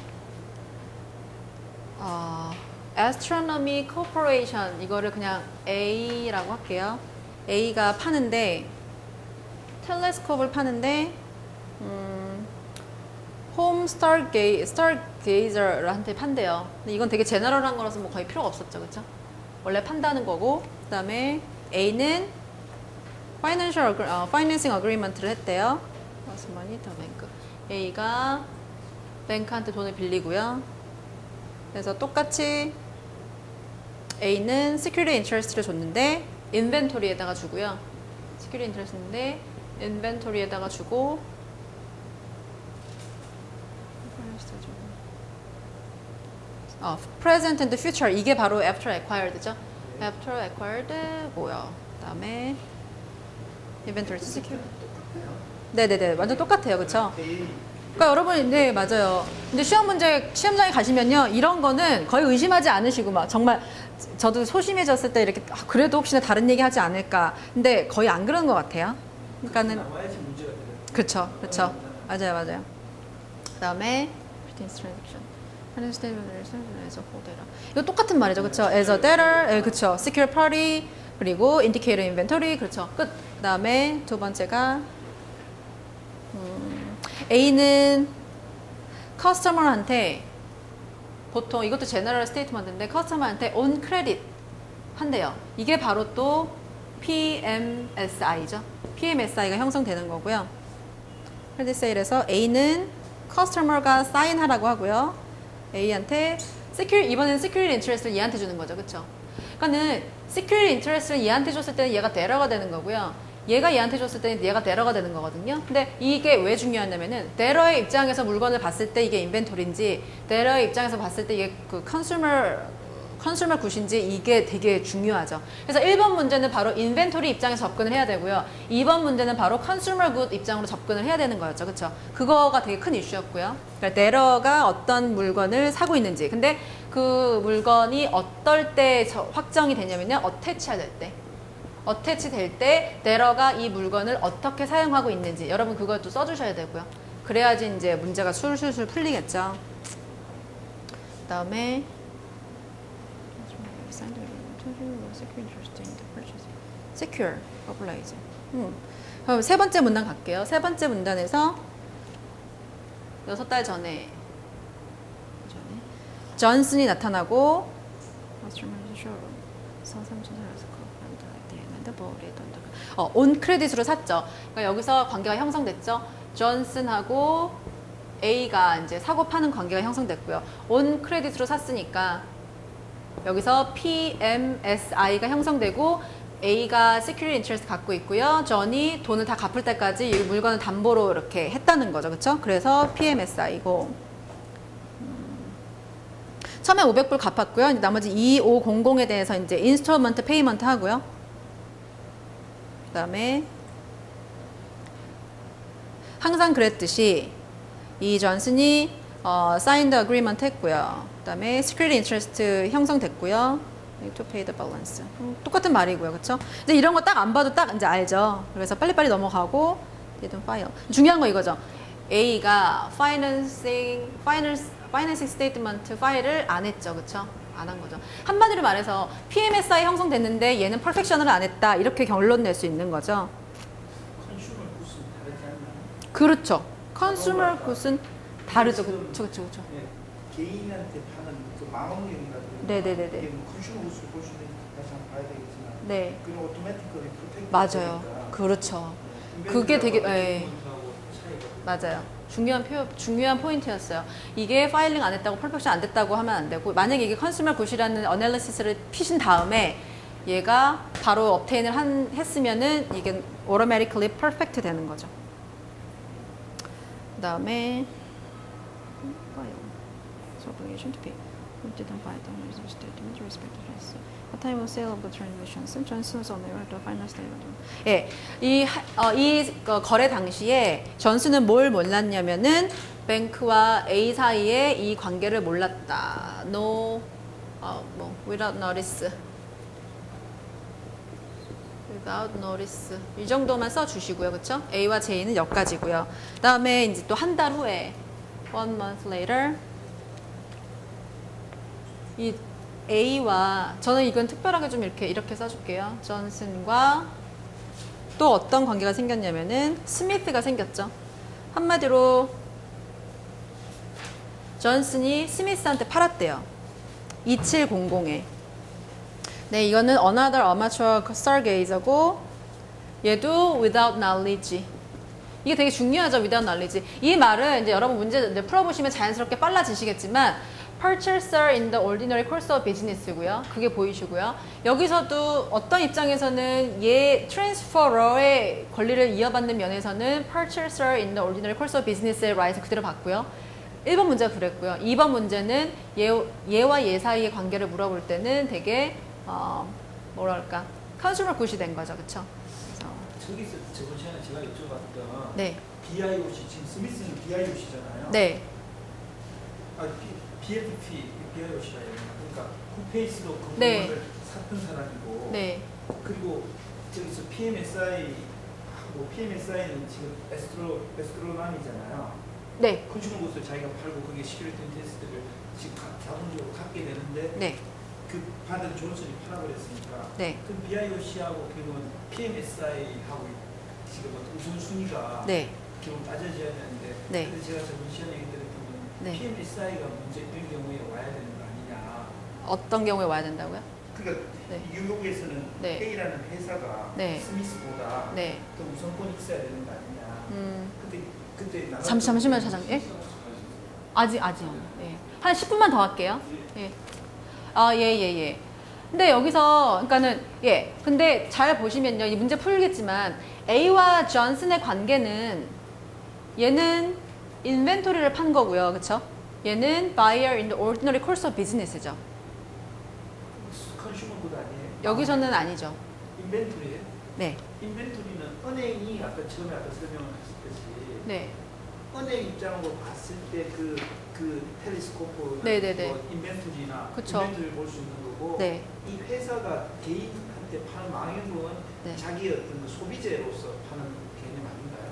Astronomy Corporation 이거를 그냥 A라고 할게요. A가 파는데 텔레스콥을 파는데 홈 스타게이저한테 판대요. 근데 이건 되게 제너럴한 거라서 뭐 거의 필요가 없었죠, 그렇죠? 원래 판다는 거고, 그다음에 A는 파이낸싱 어그리먼트를 했대요. 머니 더 뱅크. A가 뱅크한테 돈을 빌리고요. 그래서 똑같이 A는 security interest를 줬는데 인벤토리에다가 주고요. security interest인데 인벤토리에다가 주고 present and future 이게 바로 after acquired죠. after acquired 뭐요? 그다음에 inventory security. 네네네 완전 똑같아요, 그렇죠? 그러니까 여러분, 네 맞아요. 근데 시험장에 가시면요 이런 거는 거의 의심하지 않으시고 막 정말 저도 소심해졌을 때 이렇게 그래도 혹시나 다른 얘기 하지 않을까. 근데 거의 안 그런 것 같아요. 그러니까는 나와야지 문제가 돼요. 그렇죠, 그렇죠. 맞아요. 그다음에 이거 똑같은 말이죠, 그렇죠? As a debtor, 예, 그렇죠. Secure party 그리고 indicator inventory, 그렇죠. 끝. 그다음에 두 번째가 A는 커스터머한테 보통 이것도 제너럴 스테이트먼트인데 커스터머한테 on credit 한대요. 이게 바로 또 PMSI죠. PMSI가 형성되는 거고요. 크레딧 세일에서 A는 커스터머가 사인하라고 하고요. A한테 이번에는 security interest를 얘한테 주는 거죠, 그렇죠? 그러니까는 security interest를 얘한테 줬을 때는 얘가 데러가 되는 거고요. 얘가 얘한테 줬을 때는 얘가 데러가 되는 거거든요. 근데 이게 왜 중요하냐면은 데러의 입장에서 물건을 봤을 때 이게 인벤토리인지 데러의 입장에서 봤을 때 이게 그 컨슈머 굿인지 이게 되게 중요하죠. 그래서 1번 문제는 바로 인벤토리 입장에서 접근을 해야 되고요. 2번 문제는 바로 컨슈머 굿 입장으로 접근을 해야 되는 거였죠. 그렇죠? 그거가 되게 큰 이슈였고요. 그러니까 데러가 어떤 물건을 사고 있는지. 근데 그 물건이 어떨 때 확정이 되냐면요. 어태치가 될 때. 어태치 될 때 데러가 이 물건을 어떻게 사용하고 있는지 여러분 그것도 써주셔야 되고요. 그래야지 이제 문제가 술술술 풀리겠죠. 그 다음에 secure, oblige. 그럼 세 번째 문단 갈게요. 세 번째 문단에서 6달 전에 존슨이 나타나고 온 크레딧으로 샀죠. 그러니까 여기서 관계가 형성됐죠. 존슨하고 A가 이제 사고 파는 관계가 형성됐고요. 온 크레딧으로 샀으니까 여기서 PMSI가 형성되고 A가 security interest 갖고 있고요. 존이 돈을 다 갚을 때까지 이 물건을 담보로 이렇게 했다는 거죠. 그렇죠? 그래서 PMSI고 처음에 500불 갚았고요. 나머지 2500에 대해서 이제 인스톨먼트 페이먼트 하고요. 그다음에 항상 그랬듯이 이 존슨이 signed agreement 했고요. 그다음에 security interest 형성됐고요. to pay the balance. 똑같은 말이고요. 그렇죠? 이제 이런 거 딱 안 봐도 딱 이제 알죠. 그래서 빨리빨리 넘어가고 didn't file. 중요한 거 이거죠. A가 financing statement 파일을 안 했죠. 그렇죠? 안 한 거죠. 한마디로 말해서 PMSI 형성됐는데 얘는 퍼펙션을 안 했다. 이렇게 결론 낼 수 있는 거죠. 컨슈머 굿은 다르지 않나요? 그렇죠. 컨슈머 굿은 다르죠. 지금, 그렇죠. 네, 개인한테 파는 그 망원경이라든가 네네네네. 이게 뭐 컨슈머 굿을 볼 수는 다시 한번 봐야 되겠지만 네. 그냥 오토매틱하게 프로텍트 맞아요. 되니까. 그렇죠. 네. 그게 되게 인벤토리하고 차이가 맞아요. 중요한 포인트였어요. 이게 파일링 안 했다고 퍼펙션 안 됐다고 하면 안 되고 만약에 이게 컨슈머 굿이라는 어널리시스를 피신 다음에 얘가 바로 업테인을 했으면은 이게 automatically perfect 되는 거죠. 그 다음에 obligation to pay. didn't buy the reserve statement respect to this. A time of sale of the transactions. Johnson's on the final statement. 예, 이 거래 당시에 존슨은 뭘 몰랐냐면은 뱅크와 A 사이에 이 관계를 몰랐다. without notice. without notice. 이 정도만 써주시고요. 그쵸? A와 J는 여기까지고요. 그 다음에 이제 또 한 달 후에 1 month later 이 A와 저는 이건 특별하게 좀 이렇게 써줄게요. 존슨과 또 어떤 관계가 생겼냐면은 스미스가 생겼죠. 한마디로 존슨이 스미스한테 팔았대요. 2700에. 네, 이거는 another amateur stargaze고 얘도 without knowledge. 이게 되게 중요하죠, without knowledge. 이 말은 이제 여러분 문제 이제 풀어보시면 자연스럽게 빨라지시겠지만 purchaser in the ordinary course of business고요. 그게 보이시고요. 여기서도 어떤 입장에서는 얘 transferer의 권리를 이어받는 면에서는 purchaser in the ordinary course of business의 right을 그대로 봤고요. 1번 문제가 그랬고요. 2번 문제는 얘와 얘 사이의 관계를 물어볼 때는 되게 뭐랄까 컨슈머 굿이 된 거죠. 그쵸? 그래서 저기서 저번 시간에 제가 여쭤봤던 네. BIOC 지금 스미스는 BIOC잖아요. 네. BFP BIOC가 그러니까 쿠페이스로 건물을 네. 샀던 사람이고 네. 그리고 저기서 PMSI하고 PMSI는 지금 에스트로남이잖아요. 네. 컨슈머 굿을 자기가 팔고 거기에 시큐리티 테스트를 지금 자본적으로 갖게 되는데 네. 그 받은 존슨이 팔아버렸으니까 네. 그 BIOC하고 결국은 PMSI하고 지금 어떤 우선순위가 네. 결국 따져져야 되는데 네. 근데 제가 저번 시간에 얘기 드렸던 네. PMSI가 문제일 경우에 와야 되는 거 아니냐. 어떤 경우에 와야 된다고요? 그러니까 네. 뉴욕에서는 네. A라는 회사가 네. 스미스보다 네. 더 우선권이 있어야 되는 거 아니냐. 그때 잠시만요, 사장님. 예? 아직이요. 예. 한 10분만 더 할게요. 예. 예. 근데 여기서, 그러니까는, 예. 근데 잘 보시면요. 이 문제 풀겠지만, A와 존슨의 관계는, 얘는 인벤토리를 판 거고요. 그쵸? 얘는 buyer in the ordinary course of business죠. 컨슈머 굿 아니에요? 여기서는 아니죠. 인벤토리예요? 네. 인벤토리는 은행이 아까 처음에 설명하셨듯이 네. 은행 입장으로 봤을 때 그 텔레스코프 네네네. 뭐 인벤토리나 그쵸. 인벤토리를 볼 수 있는 거고 네. 이 회사가 개인한테 파는 망행은 네. 자기의 어떤 그 소비재로서 파는 개념 아닌가요?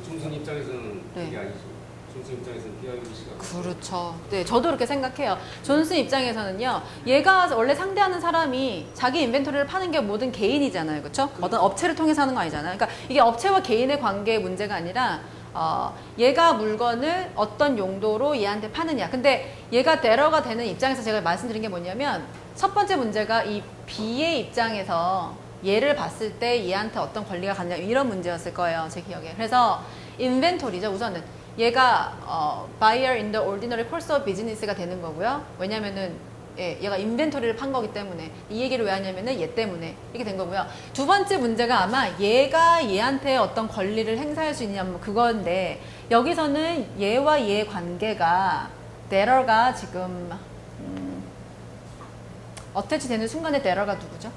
중순 입장에서는 네. 그게 아니죠. 중순 입장에서는 BIOC가 그렇죠. 네, 저도 그렇게 생각해요. 존슨 입장에서는요, 얘가 원래 상대하는 사람이 자기 인벤토리를 파는 게 모든 개인이잖아요. 그렇죠? 어떤 업체를 통해서 하는 거 아니잖아요. 그러니까 이게 업체와 개인의 관계의 문제가 아니라 얘가 물건을 어떤 용도로 얘한테 파느냐. 근데 얘가 데러가 되는 입장에서 제가 말씀드린 게 뭐냐면 첫 번째 문제가 이 B의 입장에서 얘를 봤을 때 얘한테 어떤 권리가 가느냐 이런 문제였을 거예요. 제 기억에. 그래서 인벤토리죠. 우선은 얘가 buyer in the ordinary course of business가 되는 거고요. 왜냐면은 예, 얘가 인벤토리를 판 거기 때문에 이 얘기를 왜 하냐면은 얘 때문에 이게 된 거고요. 두 번째 문제가 아마 얘가 얘한테 어떤 권리를 행사할 수 있냐 뭐 그건데 여기서는 얘와 얘의 관계가 데러가 지금 어태치 되는 순간에 데러가 누구죠?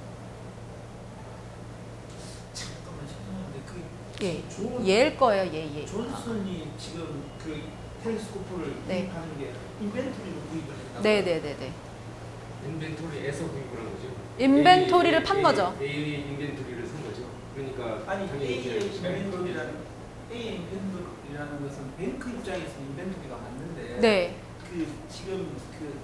잠깐만 죄송한데 예, 얘일 거예요. 얘. 존슨이 지금 그 텔레스코프를 네. 구입하는 게 인벤토리로 구입을 했다. 네네네네. 인벤토리에서 구입을 한 거죠. 인벤토리를 판 거죠. A 인벤토리를 산 거죠. 그러니까 아니 당연히 A의 BIOC가 인벤토리라는 것은 뱅크 입장에서는 인벤토리가 맞는데 네. 지금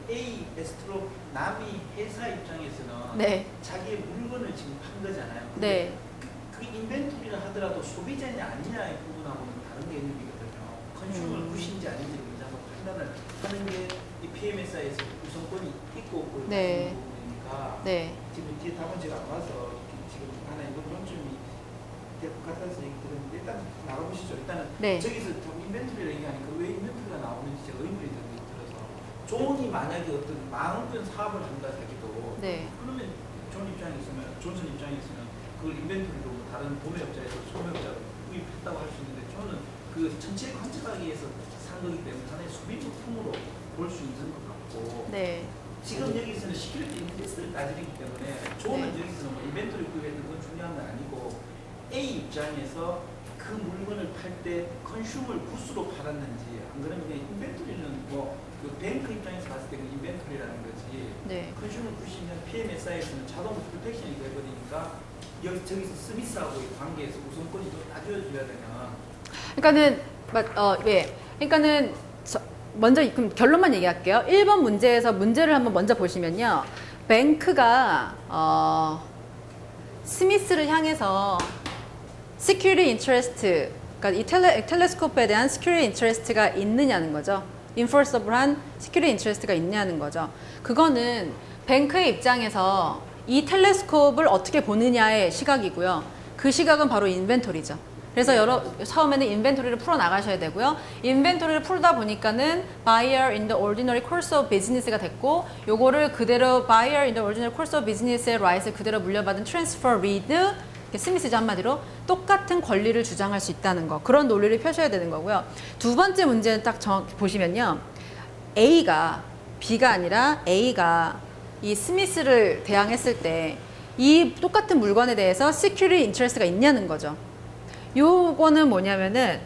A 에스트로남이 회사 입장에서는 네. 자기의 물건을 지금 판 거잖아요. 네. 그 인벤토리를 하더라도 소비자냐 아니냐의 부분하고는 다른 개념이거든요. 컨슈머 굿인지 아닌지 판단을 하는 게 이 PMSI에서 우선권이 있고 없고 네. 부분이니까 네. 지금 뒤에 답안지가 안 와서 지금 하나 이건 논점이 될 것 같아서 얘기 드렸는데 일단 나가보시죠. 일단은 네. 저기서 인벤토리를 얘기하니까 왜 인벤토리가 나오는지 제가 의문이 들어서 존이 만약에 어떤 망원 사업을 한다 자기도 네. 그러면 존슨 입장에서는 그걸 인벤토리로 뭐 다른 도매업자에서 소매업자 구입했다고 할 수 있는데 존은 그 전체를 관찰하기 위해서 산 거기 때문에 하나의 소비품으로 볼 수 있는 것 같고 네. 지금 여기서는 시큐리티 인텍스를 따지기 때문에 존은 네. 여기서는 뭐 인벤토리 구입했던 건 중요한 건 아니고 A 입장에서 그 물건을 팔 때 컨슈머 굿으로 팔았는지 안 그러면 그냥 인벤토리는 뭐그 뱅크 입장에서 봤을 때는 인벤토리라는 거지. 네. 컨슈머 굿이면 PMSI에서는 자동 프로텍션이 돼버리니까 저기서 스미스하고의 관계에서 우선권이 또 따져줘야 되나. 그러니까는 예. 그러니까는 먼저 그럼 결론만 얘기할게요. 1번 문제에서 문제를 한번 먼저 보시면요. 뱅크가 스미스를 향해서 security interest, 그러니까 이 텔레스코프에 대한 security interest가 있느냐는 거죠. enforceable한 security interest가 있냐는 거죠. 그거는 뱅크의 입장에서 이 텔레스코프를 어떻게 보느냐의 시각이고요. 그 시각은 바로 인벤토리죠. 그래서 처음에는 인벤토리를 풀어 나가셔야 되고요. 인벤토리를 풀다 보니까는 buyer in the ordinary course of business가 됐고, 요거를 그대로 buyer in the ordinary course of business의 right을 그대로 물려받은 transfer read, 스미스죠 한마디로 똑같은 권리를 주장할 수 있다는 거, 그런 논리를 펴셔야 되는 거고요. 두 번째 문제는 딱 정확히 보시면요. A가 B가 아니라 A가 이 스미스를 대항했을 때 이 똑같은 물건에 대해서 security interest가 있냐는 거죠. 요거는 뭐냐면은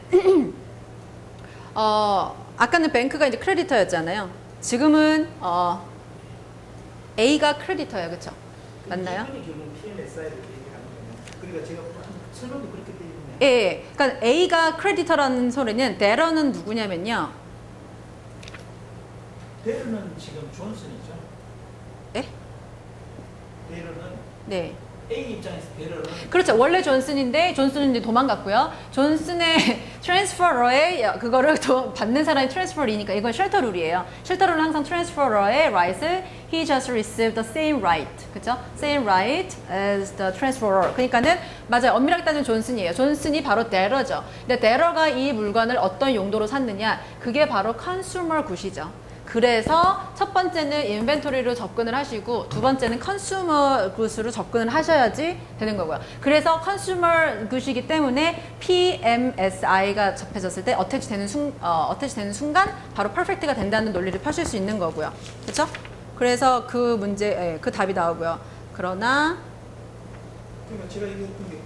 아까는 뱅크가 이제 크레디터였잖아요. 지금은 A가 크레디터예요, 그렇죠? 맞나요? 이분이 결국 PMSI를 얘기하는 거예요. 그러니까 제가 설명도 그렇게 돼 있네요. 예, 그러니까 A가 크레디터라는 소리는 데러는 누구냐면요. 데러는 지금 존슨이죠. 예? 데러는 네. A 입장에서 데러는 그렇죠. 원래 존슨인데 존슨은 이제 도망갔고요. 존슨의 트랜스퍼러에 그거를 받는 사람이 트랜스퍼리니까 이건 쉘터 룰이에요. 쉘터 룰은 항상 트랜스퍼러의 right을 he just received the same right. 그렇죠? same right as the transferor. 그러니까는 맞아요. 엄밀하게 따지면 존슨이에요. 존슨이 바로 데러죠. 근데 데러가 이 물건을 어떤 용도로 샀느냐? 그게 바로 컨슈머 굿이죠. 그래서 첫 번째는 인벤토리로 접근을 하시고 두 번째는 컨슈머 굿으로 접근을 하셔야지 되는 거고요. 그래서 컨슈머 굿이기 때문에 PMSI가 접해졌을 때 어태치 되는 순간 바로 퍼펙트가 된다는 논리를 펴실 수 있는 거고요. 그렇죠? 그래서 그 문제, 그 답이 나오고요. 그러나 그러니까 제가 얘기했던 게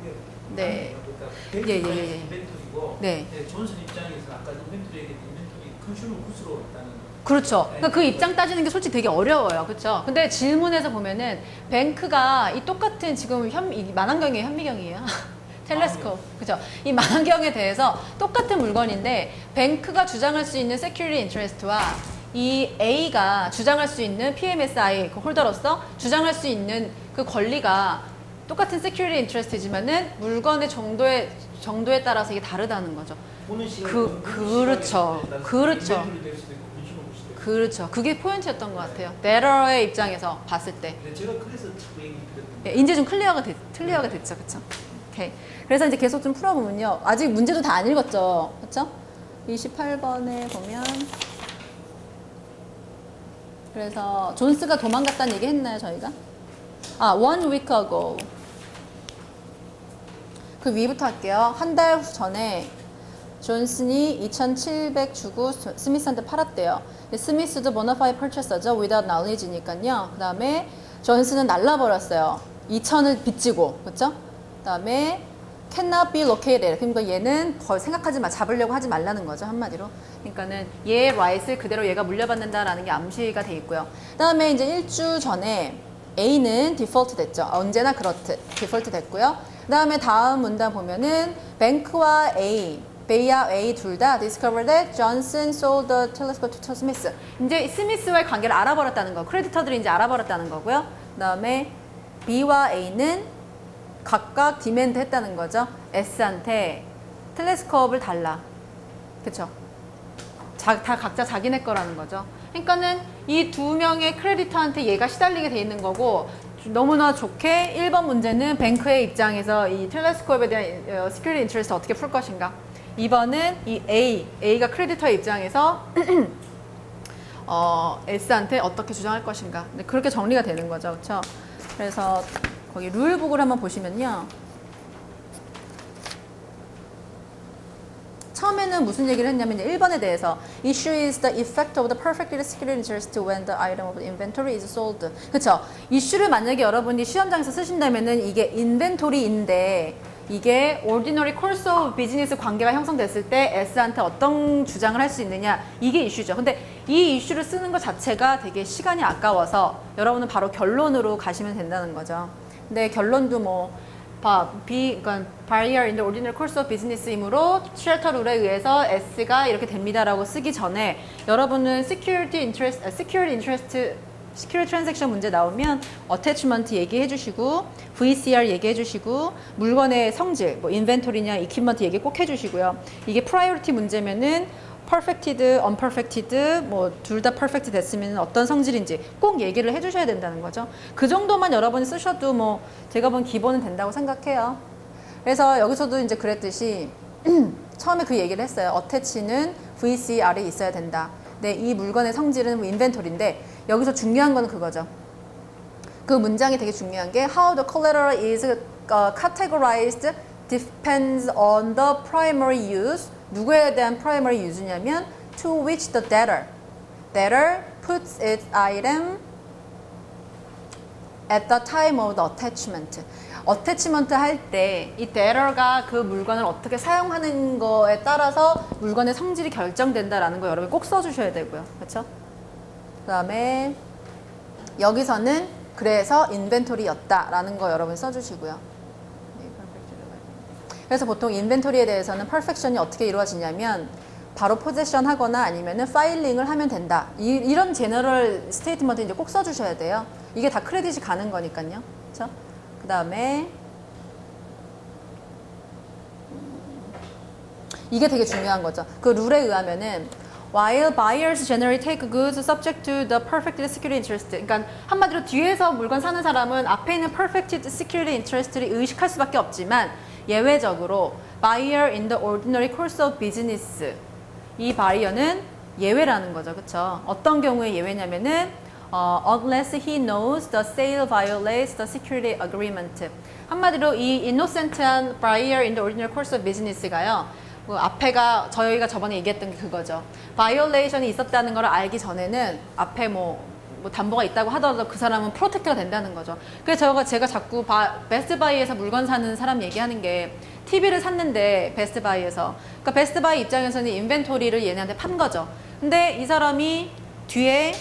네. 그러니까 예, 뱅크 예, 예, 입장에서 예. 인벤토리고 네. 존슨 입장에서 아까 인벤토리 얘기했던 인벤토리 컨슈머 굿으로 있다는 그렇죠. 그러니까 그 입장 따지는 게 솔직히 되게 어려워요. 그렇죠? 근데 질문에서 보면은 뱅크가 이 똑같은 지금 이 만환경이에요, 현미경이에요. 텔레스코프. 그렇죠? 이 만환경에 대해서 똑같은 물건인데 뱅크가 주장할 수 있는 security interest와 이 A가 주장할 수 있는 PMSI 그 홀더로서 주장할 수 있는 그 권리가 똑같은 security interest지만은 물건의 정도에 따라서 이게 다르다는 거죠. 보는 시각 그렇죠. 그렇죠. 그렇죠. 그게 포인트였던 것 같아요. 데러의 입장에서 봤을 때. 네, 제가 그래서 자꾸 얘기 드렸던 예, 이제 좀 클리어가 됐죠. 그렇죠? 오케이. 그래서 이제 계속 좀 풀어보면요. 아직 문제도 다 안 읽었죠. 그렇죠? 28번에 보면 그래서 존스가 도망갔다는 얘기 했나요, 저희가? One week ago. 그 위부터 할게요. 한 달 전에 존슨이 2,700 주고 스미스한테 팔았대요. 스미스도 보너파이 퍼체서죠. without knowledge니까요. 그 다음에 존슨은 날라버렸어요. 2,000을 빚지고. 그렇죠? 그 다음에 cannot be located. 그러니까 얘는 거의 생각하지 마. 잡으려고 하지 말라는 거죠. 한마디로. 그러니까는 얘의 right을 그대로 얘가 물려받는다라는 게 암시가 돼 있고요. 그 다음에 이제 1주 전에 A는 디폴트 됐죠. 언제나 그렇듯 디폴트 됐고요. 그 다음에 다음 문단 보면은 뱅크와 B와 A 둘 다 discovered that Johnson sold the telescope to Smith. 이제 스미스와의 관계를 알아버렸다는 거. 크레디터들이 이제 알아버렸다는 거고요. 그 다음에 B와 A는 각각 디맨드 했다는 거죠. S한테 텔레스코프를 달라. 그쵸? 다 각자 자기네 거라는 거죠. 그러니까는 이 두 명의 크레디터한테 얘가 시달리게 돼 있는 거고, 너무나 좋게 1번 문제는 뱅크의 입장에서 이 텔레스코프에 대한 security interest 어떻게 풀 것인가. 2번은 이 A가 크레디터의 입장에서 S한테 어떻게 주장할 것인가. 그렇게 정리가 되는 거죠. 그렇죠? 그래서 거기 룰북을 한번 보시면요. 처음에는 무슨 얘기를 했냐면 1번에 대해서 Issue is the effect of the perfectly security interest when the item of inventory is sold. 그렇죠? 이슈를 만약에 여러분이 시험장에서 쓰신다면은 이게 인벤토리인데 이게 ordinary course of business 관계가 형성됐을 때 S한테 어떤 주장을 할 수 있느냐 이게 이슈죠. 근데 이 이슈를 쓰는 것 자체가 되게 시간이 아까워서 여러분은 바로 결론으로 가시면 된다는 거죠. 근데 결론도 뭐 그러니까 barrier in the ordinary course of business이므로 쉘터 룰에 의해서 S가 이렇게 됩니다라고 쓰기 전에 여러분은 security transaction 문제 나오면 attachment 얘기해 주시고 VCR 얘기해 주시고 물건의 성질 뭐 inventory냐 equipment 얘기 꼭 해 주시고요. 이게 priority 문제면은 perfected, unperfected 뭐 둘 다 perfect 됐으면 어떤 성질인지 꼭 얘기를 해 주셔야 된다는 거죠. 그 정도만 여러분이 쓰셔도 뭐 제가 본 기본은 된다고 생각해요. 그래서 여기서도 이제 그랬듯이 처음에 그 얘기를 했어요. attach는 VCR에 있어야 된다. 네, 이 물건의 성질은 뭐 인벤토리인데 여기서 중요한 건 그거죠. 그 문장이 되게 중요한 게 how the collateral is categorized depends on the primary use. 누구에 대한 primary use냐면 to which the debtor puts its item at the time of the attachment. 어태치먼트 할 때 이 debtor가 그 물건을 어떻게 사용하는 거에 따라서 물건의 성질이 결정된다라는 거 여러분 꼭 써주셔야 되고요. 그렇죠? 그 다음에 여기서는 그래서 인벤토리였다라는 거 여러분 써주시고요. 그래서 보통 인벤토리에 대해서는 퍼펙션이 어떻게 이루어지냐면 바로 포제션 하거나 아니면은 파일링을 하면 된다. 이런 제너럴 스테이트먼트 이제 꼭 써주셔야 돼요. 이게 다 크레딧이 가는 거니까요. 그렇죠? 그 다음에 이게 되게 중요한 거죠. 그 룰에 의하면은 while buyers generally take goods subject to the perfect security interest. 그러니까 한마디로 뒤에서 물건 사는 사람은 앞에 있는 perfect security interest를 의식할 수밖에 없지만 예외적으로 buyer in the ordinary course of business 이 buyer는 예외라는 거죠. 그렇죠? 어떤 경우에 예외냐면은 unless he knows the sale violates the security agreement. 한마디로 이 innocent한 buyer in the ordinary course of business가요. 그 앞에가 저희가 저번에 얘기했던 게 그거죠. 바이올레이션이 있었다는 걸 알기 전에는 앞에 뭐 담보가 있다고 하더라도 그 사람은 프로텍트가 된다는 거죠. 그래서 제가 자꾸 베스트바이에서 물건 사는 사람 얘기하는 게 TV를 샀는데 베스트바이에서 그러니까 베스트바이 입장에서는 인벤토리를 얘네한테 판 거죠. 근데 이 사람이 뒤에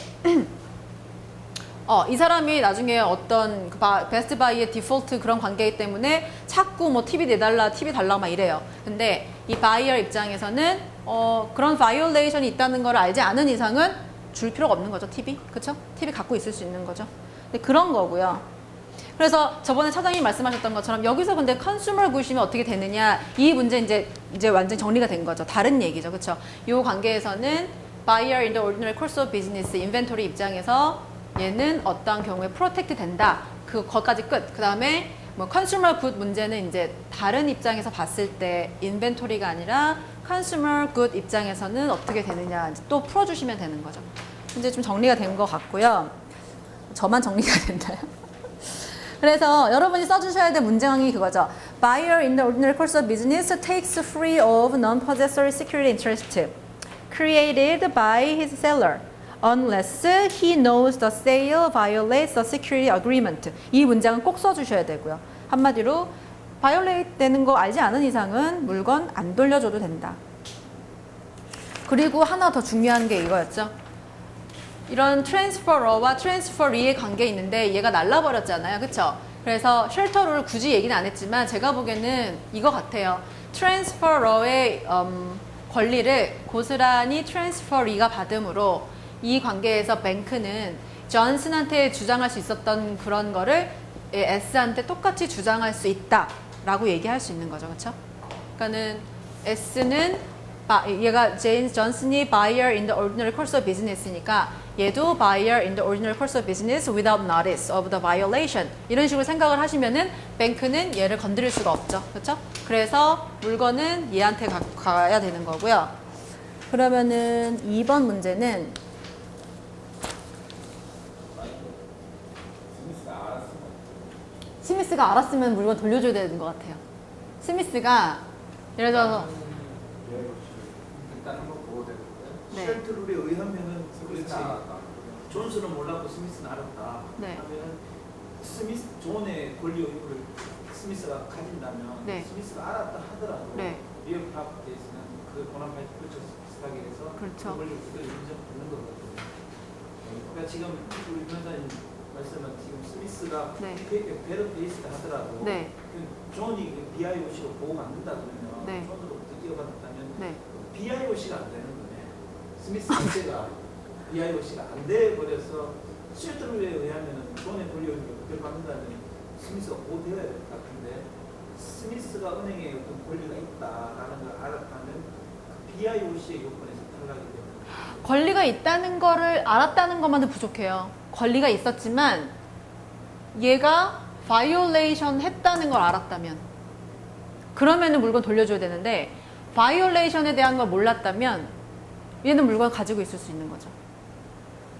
이 사람이 나중에 어떤 베스트바이의 디폴트 그런 관계이기 때문에 자꾸 뭐 TV 내달라, TV 달라 막 이래요. 근데 이 바이어 입장에서는 그런 바이올레이션이 있다는 걸 알지 않은 이상은 줄 필요가 없는 거죠, TV. 그쵸? TV 갖고 있을 수 있는 거죠. 근데 그런 거고요. 그래서 저번에 차장님이 말씀하셨던 것처럼 여기서 근데 컨슈머 굿이면 어떻게 되느냐 이 문제 이제 완전 정리가 된 거죠. 다른 얘기죠. 그쵸? 이 관계에서는 buyer in the ordinary course of business 인벤토리 입장에서 얘는 어떠한 경우에 프로텍트 된다. 그거까지 끝. 그 다음에 뭐 컨슈머 굿 문제는 이제 다른 입장에서 봤을 때 인벤토리가 아니라 컨슈머 굿 입장에서는 어떻게 되느냐 또 풀어주시면 되는 거죠. 이제 좀 정리가 된 것 같고요. 저만 정리가 됐나요? 그래서 여러분이 써주셔야 될 문장이 그거죠. Buyer in the ordinary course of business takes free of non-possessory security interest created by his seller. Unless he knows the sale violates the security agreement. 이 문장은 꼭 써주셔야 되고요. 한마디로 violate 되는 거 알지 않은 이상은 물건 안 돌려줘도 된다. 그리고 하나 더 중요한 게 이거였죠. 이런 트랜스퍼러와 트랜스퍼리의 관계 있는데 얘가 날라버렸잖아요. 그쵸? 그래서 쉘터를 굳이 얘기는 안 했지만 제가 보기에는 이거 같아요. 트랜스퍼러의 권리를 고스란히 트랜스퍼리가 받음으로 이 관계에서 뱅크는 존슨한테 주장할 수 있었던 그런 거를 S한테 똑같이 주장할 수 있다라고 얘기할 수 있는 거죠. 그렇죠? 그러니까는 S는 얘가 제임스 존슨이 buyer in the ordinary course of business니까 얘도 buyer in the ordinary course of business without notice of the violation 이런 식으로 생각을 하시면은 뱅크는 얘를 건드릴 수가 없죠. 그렇죠? 그래서 물건은 얘한테 가야 되는 거고요. 그러면은 2번 문제는 스미스가 알았으면 물건 돌려줘야 되는 것 같아요. 스미스가 예를 들어서 일단 한번 보고 되는 거예요. 네. 쉘터 룰에 의하면은 그렇지. 스미스는 알았다. 존슨은 몰랐고 스미스는 알았다. 네. 하면은 스미스 존의 권리 의무를 스미스가 가진다면 네. 스미스가 알았다 하더라도 네. 리얼 프로퍼티에서는 그 고난 파이트 퓨처스 비슷하게 해서 그렇죠. 그걸 그대로 인정받는 거거든요. 그러니까 지금 우리 변호사님 말씀은 지금 스미스가 네. 베러 베이스다 하더라도 네. 그 존이 BIOC로 보호가 안 된다 그러면 네. 존으로부터 이어받았다면 네. BIOC가 안 되는 거네. 스미스 자체가 BIOC가 안 돼 버려서 실드루에 의하면은 존의 권리를 그걸 받는다면 스미스가 보호되어야 될 것 같은데 스미스가 은행에 어떤 권리가 있다라는 걸 알았다면 그 BIOC의 요건에서 탈락이 됩니다. 권리가 있다는 거를 알았다는 것만도 부족해요. 권리가 있었지만 얘가 바이올레이션 했다는 걸 알았다면 그러면은 물건 돌려줘야 되는데 바이올레이션에 대한 걸 몰랐다면 얘는 물건 가지고 있을 수 있는 거죠.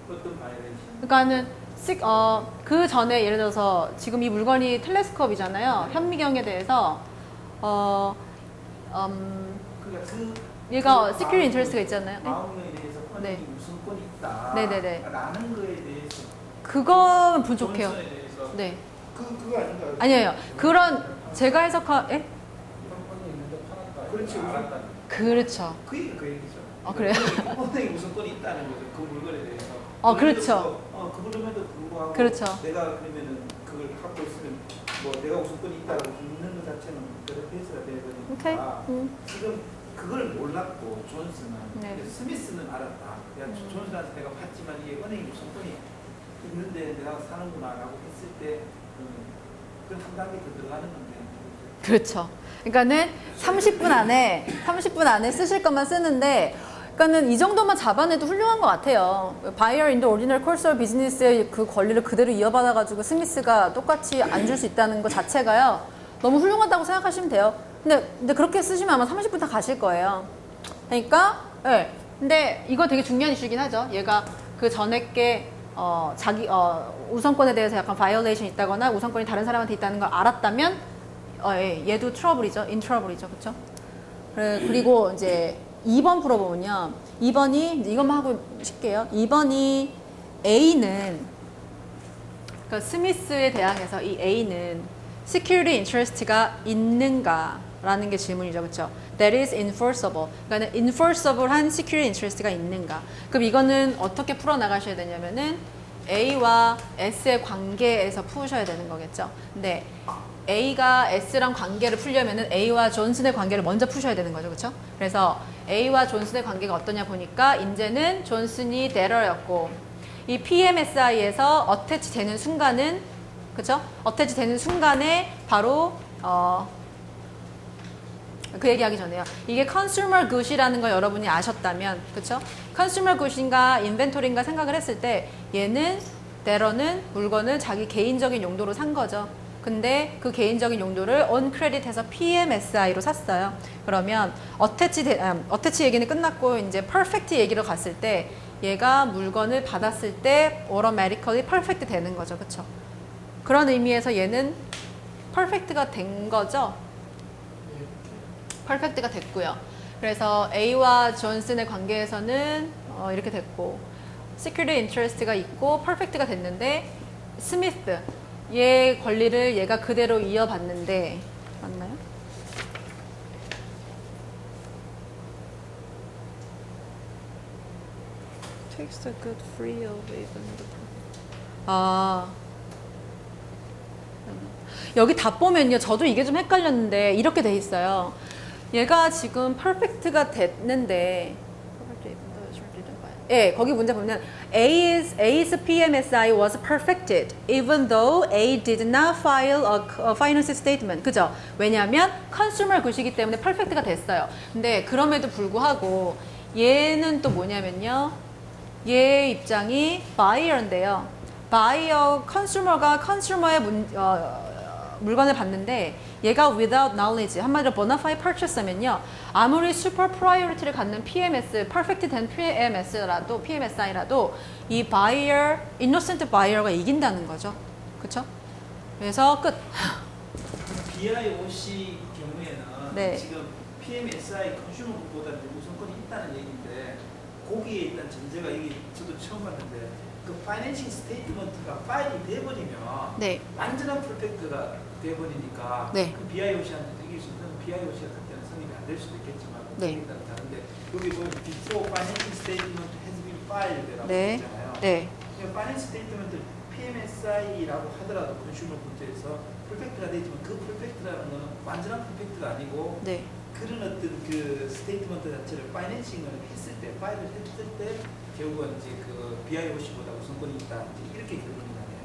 어떤 바이올레이션? 그러니까는 그 전에 예를 들어서 지금 이 물건이 텔레스컵이잖아요. 현미경에 대해서 그러니까 그 얘가 그 시큐리티 인터레스트가 있잖아요. 네. 마음에 대해서 네. 권익이 우선권이 있다. 네네네. 라는 거에 대해서 그건 부족해요. 존슨에 대해서 네. 그거 아닌가요? 아니에요. 그런 제가 해석한 예? 상권이 있는데 팔았다. 그렇지 알았다. 그렇죠. 그 얘기죠. 그래요? 권익이 우선권이 있다는 거죠. 그 물건에 대해서. 그렇죠. 그럼에도 불구하고 그렇죠. 내가 그러면은 그걸 갖고 있으면 뭐 내가 우선권이 있다라고 믿는 것 자체는 베르페이스가 돼야 오케이. 되니까 지금 그걸 몰랐고 존슨은 네. 스미스는 알았다. 야 존슨한테 내가 봤지만 이게 은행 우선권이 있는데 내가 사는구나라고 했을 때 그한 단계 더 들어가는 건데. 그렇죠. 그러니까는 30분 안에 쓰실 것만 쓰는데 그러니까는 이 정도만 잡아내도 훌륭한 것 같아요. Buyer in the ordinary course of business의 그 권리를 그대로 이어받아가지고 스미스가 똑같이 안 줄 수 있다는 것 자체가요. 너무 훌륭하다고 생각하시면 돼요. 근데 그렇게 쓰시면 아마 30분 다 가실 거예요. 그러니까, 네. 근데 이거 되게 중요한 이슈긴 하죠. 얘가 그 전에 게 우선권에 대해서 약간 바이올레이션 있다거나 우선권이 다른 사람한테 있다는 걸 알았다면 얘도 트러블이죠. 인트러블이죠. 그렇죠? 그리고 이제 2번 풀어보면요. 2번이 이것만 하고 쉴게요. 2번이 A는 그러니까 스미스에 대항해서 이 A는 security interest가 있는가라는 게 질문이죠. 그렇죠? That is enforceable. 그러니까 enforceable한 security interest가 있는가. 그럼 이거는 어떻게 풀어나가셔야 되냐면은 A와 S의 관계에서 푸셔야 되는 거겠죠. 근데 A가 S랑 관계를 풀려면은 A와 존슨의 관계를 먼저 푸셔야 되는 거죠. 그렇죠? 그래서 A와 존슨의 관계가 어떠냐 보니까 이제는 존슨이 데러였고 이 PMSI에서 어태치 되는 순간은 그렇죠? 어태치 되는 순간에 바로 그 얘기하기 전에요. 이게 컨슈머 굿이라는 걸 여러분이 아셨다면 그렇죠? 컨슈머 굿인가 인벤토리인가 생각을 했을 때 얘는 데러는 물건을 자기 개인적인 용도로 산 거죠. 근데 그 개인적인 용도를 on credit해서 PMSI로 샀어요. 그러면 어태치 얘기는 끝났고 이제 perfect 얘기로 갔을 때 얘가 물건을 받았을 때 automatically perfect 되는 거죠. 그렇죠? 그런 의미에서 얘는 perfect가 된 거죠. perfect가 됐고요. 그래서 A와 존슨의 관계에서는 이렇게 됐고 security interest가 있고 perfect가 됐는데 스미스 얘 권리를 얘가 그대로 이어받는데 맞나요? Takes a good free of even 여기 답 보면요. 저도 이게 좀 헷갈렸는데 이렇게 돼 있어요. 얘가 지금 perfect가 됐는데 예, 거기 문제 보면 A's PMSI was perfected even though A did not file a financial statement. 그죠? 왜냐하면 consumer 굿이기 때문에 perfect가 됐어요. 근데 그럼에도 불구하고 얘는 또 뭐냐면요. 얘 입장이 buyer인데요. buyer, consumer가 consumer의 물건을 봤는데 얘가 without knowledge, 한마디로 bonafide purchase면요. 아무리 super priority를 갖는 PMS, perfect 된 PMSI라도 이 buyer, innocent buyer가 이긴다는 거죠. 그쵸? 그래서 끝. BIOC 경우에는 네. 지금 PMSI 컨슈머보다 우선권이 있다는 얘기인데 거기에 일단 전제가 이게 저도 처음 봤는데 그 파이낸싱 스테이트먼트가 파일이 돼버리면 네. 완전한 퍼펙트가 돼버리니까 네. 그 BIOC한테 이길 수 있는 BIOC가 그때는 성립이 안 될 수도 있겠지만 네. 다른데 여기 보면 before financial statement has been filed라고 네. 있잖아요. 네. 파이낸스 스테이트먼트 PMSI라고 하더라도 컨슈머 굿즈에서 퍼펙트가 되지만 그 퍼펙트라는 거는 완전한 퍼펙트가 아니고 네. 그런 어떤 그 스테이트먼트 자체를 파이낸싱을 했을 때 파일을 했을 때 결국은 이제 그 BIOC보다 우선권이 있다 이제 이렇게 결론이 나네요.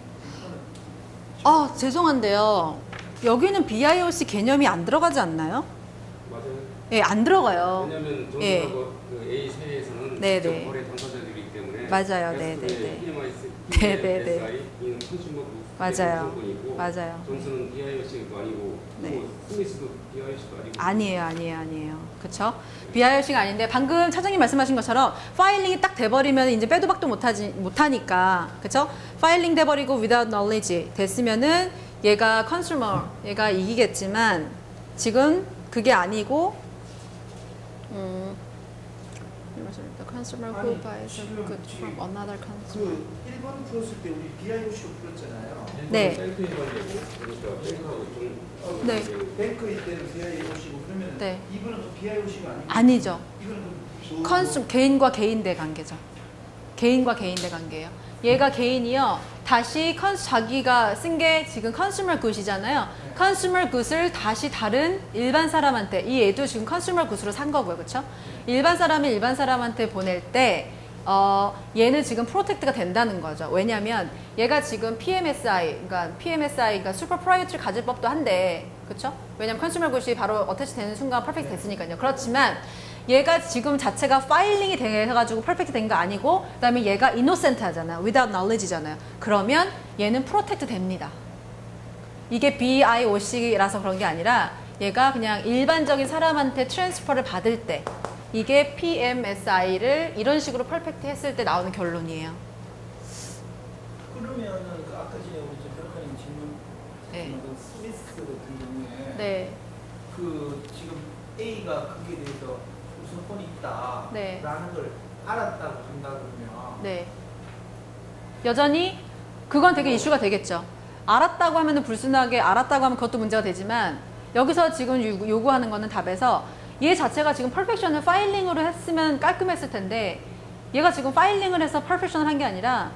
아, 죄송한데요. 여기는 BIOC 개념이 안 들어가지 않나요? 맞아요. 예, 안 들어가요. 왜냐하면 예. 정부하고 그 A 세에서는 네, 직접 네. 거래 당사자들이기 때문에 맞아요. 네, 네, 네. 네, 네, 네. PMSI는 컨슈머 맞아요. 우선권이고 맞아요. 존슨은 BIOC도 아니고 네. 뭐 스미스도 BIOC도 아니고 아니에요. 그쵸? BIOC가 아닌데 방금 차장님 말씀하신 것처럼 파일링이 딱 돼버리면 이제 빼도 박도 못하니까 그쵸? 파일링 돼버리고 without knowledge 됐으면은 얘가 consumer, 얘가 이기겠지만 지금 그게 아니고 the consumer who 아니, buys a 지금 good from another consumer. 그 1번 풀었을 때 우리 BIOC로 풀었잖아요. 네. 뱅크에 관계고 그러니까 뱅크하고 좀 네. 뱅크일 때는 BIOC고 그러면 네. 이분은 또 BIOC가 아니고 아니죠. 이거는 개인과 개인대 관계죠. 개인과 개인대 관계예요. 얘가 개인이요. 다시 자기가 쓴 게 지금 컨슈머 굿이잖아요. 컨슈머 굿을 다시 다른 일반 사람한테 이 애도 지금 컨슈머 굿으로 산 거고요. 그렇죠? 일반 사람이 일반 사람한테 보낼 때 얘는 지금 프로텍트가 된다는 거죠. 왜냐하면 얘가 지금 PMSI가 슈퍼 프라이어티를 가질 법도 한데 그렇죠? 왜냐하면 컨슈머 굿이 바로 어태치 되는 순간 퍼펙트 됐으니까요. 그렇지만 얘가 지금 자체가 파일링이 돼가지고 퍼펙트 된 거 아니고 그다음에 얘가 이노센트 하잖아요. without knowledge잖아요. 그러면 얘는 프로텍트 됩니다. 이게 BIOC라서 그런 게 아니라 얘가 그냥 일반적인 사람한테 트랜스퍼를 받을 때 이게 PMSI를 이런 식으로 퍼펙트 했을 때 나오는 결론이에요. 그러면은 그 아까 전에 우리 벨커님 질문 네. 그 스미스 같은 경우에 네. 그 지금 A가 거기에 대해서 우선권이 있다라는 네. 걸 알았다고 한다 그러면 네. 여전히 그건 되게 이슈가 되겠죠. 알았다고 하면은 불순하게 알았다고 하면 그것도 문제가 되지만 여기서 지금 요구하는 거는 답에서 얘 자체가 지금 퍼펙션을 파일링으로 했으면 깔끔했을 텐데 얘가 지금 파일링을 해서 퍼펙션을 한 게 아니라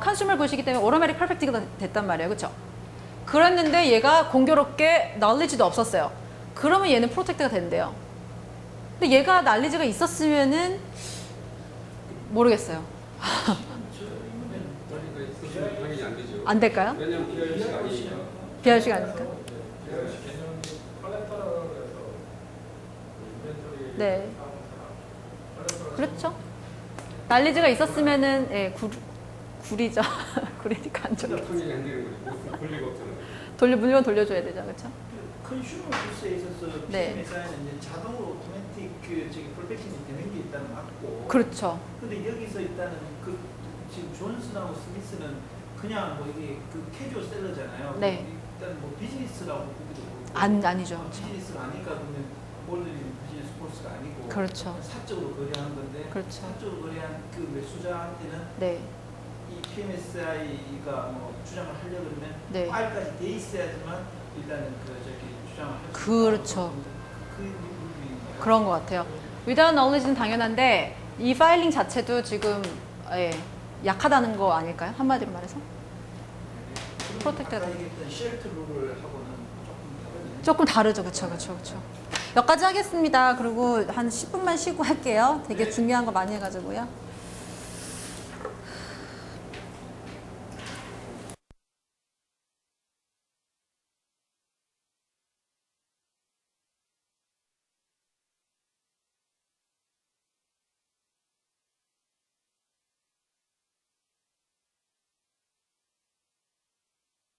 컨슈머 굿이기 때문에 오토매틱 퍼펙트가 됐단 말이에요. 그렇죠? 그랬는데 얘가 공교롭게 knowledge도 없었어요. 그러면 얘는 프로텍트가 된대요. 근데 얘가 knowledge가 있었으면은 모르겠어요. 거리가 있으면 당연히 안 되죠. 안 될까요? 왜냐면 BIOC가 아니니까. BIOC가 아닐까? BIOC 개념이 컬렉터라고 해서 인벤토리 네. 그렇죠. 난리지가 있었으면은 예, 구리죠. 구리니까 안 좋죠. 당연히 안 되는 거지. 무슨 권리가 없잖아요. 물건 돌려줘야 되죠, 그렇죠? 컨슈머 굿에 있어서 네. PMSI는 이제 자동으로 오토매틱 그 저기 퍼펙션이 되는 게 일단은 맞고. 그렇죠. 근데 여기서 일단은 그 지금 존슨하고 스미스는 그냥 뭐 이게 그 캐주얼 셀러잖아요. 네. 일단 뭐 비즈니스라고 보기도 그렇고. 아니죠. 그렇죠. 비즈니스가 아니까 그러면 몰드리는 비즈니스 코스가 아니고. 그렇죠. 사적으로 거래하는 건데. 그렇죠. 사적으로 거래한 그 매수자한테는 네. 이 PMSI가 뭐 주장을 하려고 그러면 네. 파일까지 돼 있어야지만 일단은 그 저기 주장을 할 수 그렇죠. 그 부분인가요? 그런 것 같아요. without knowledge는 당연한데 이 파일링 자체도 지금 예, 약하다는 거 아닐까요? 한마디로 말해서? 프로텍트가 아까 얘기했던 쉘터 룰을 하고는 조금 다르네요. 조금 다르죠. 그렇죠. 여기까지 하겠습니다. 그리고 한 10분만 쉬고 할게요. 되게 중요한 거 많이 해가지고요.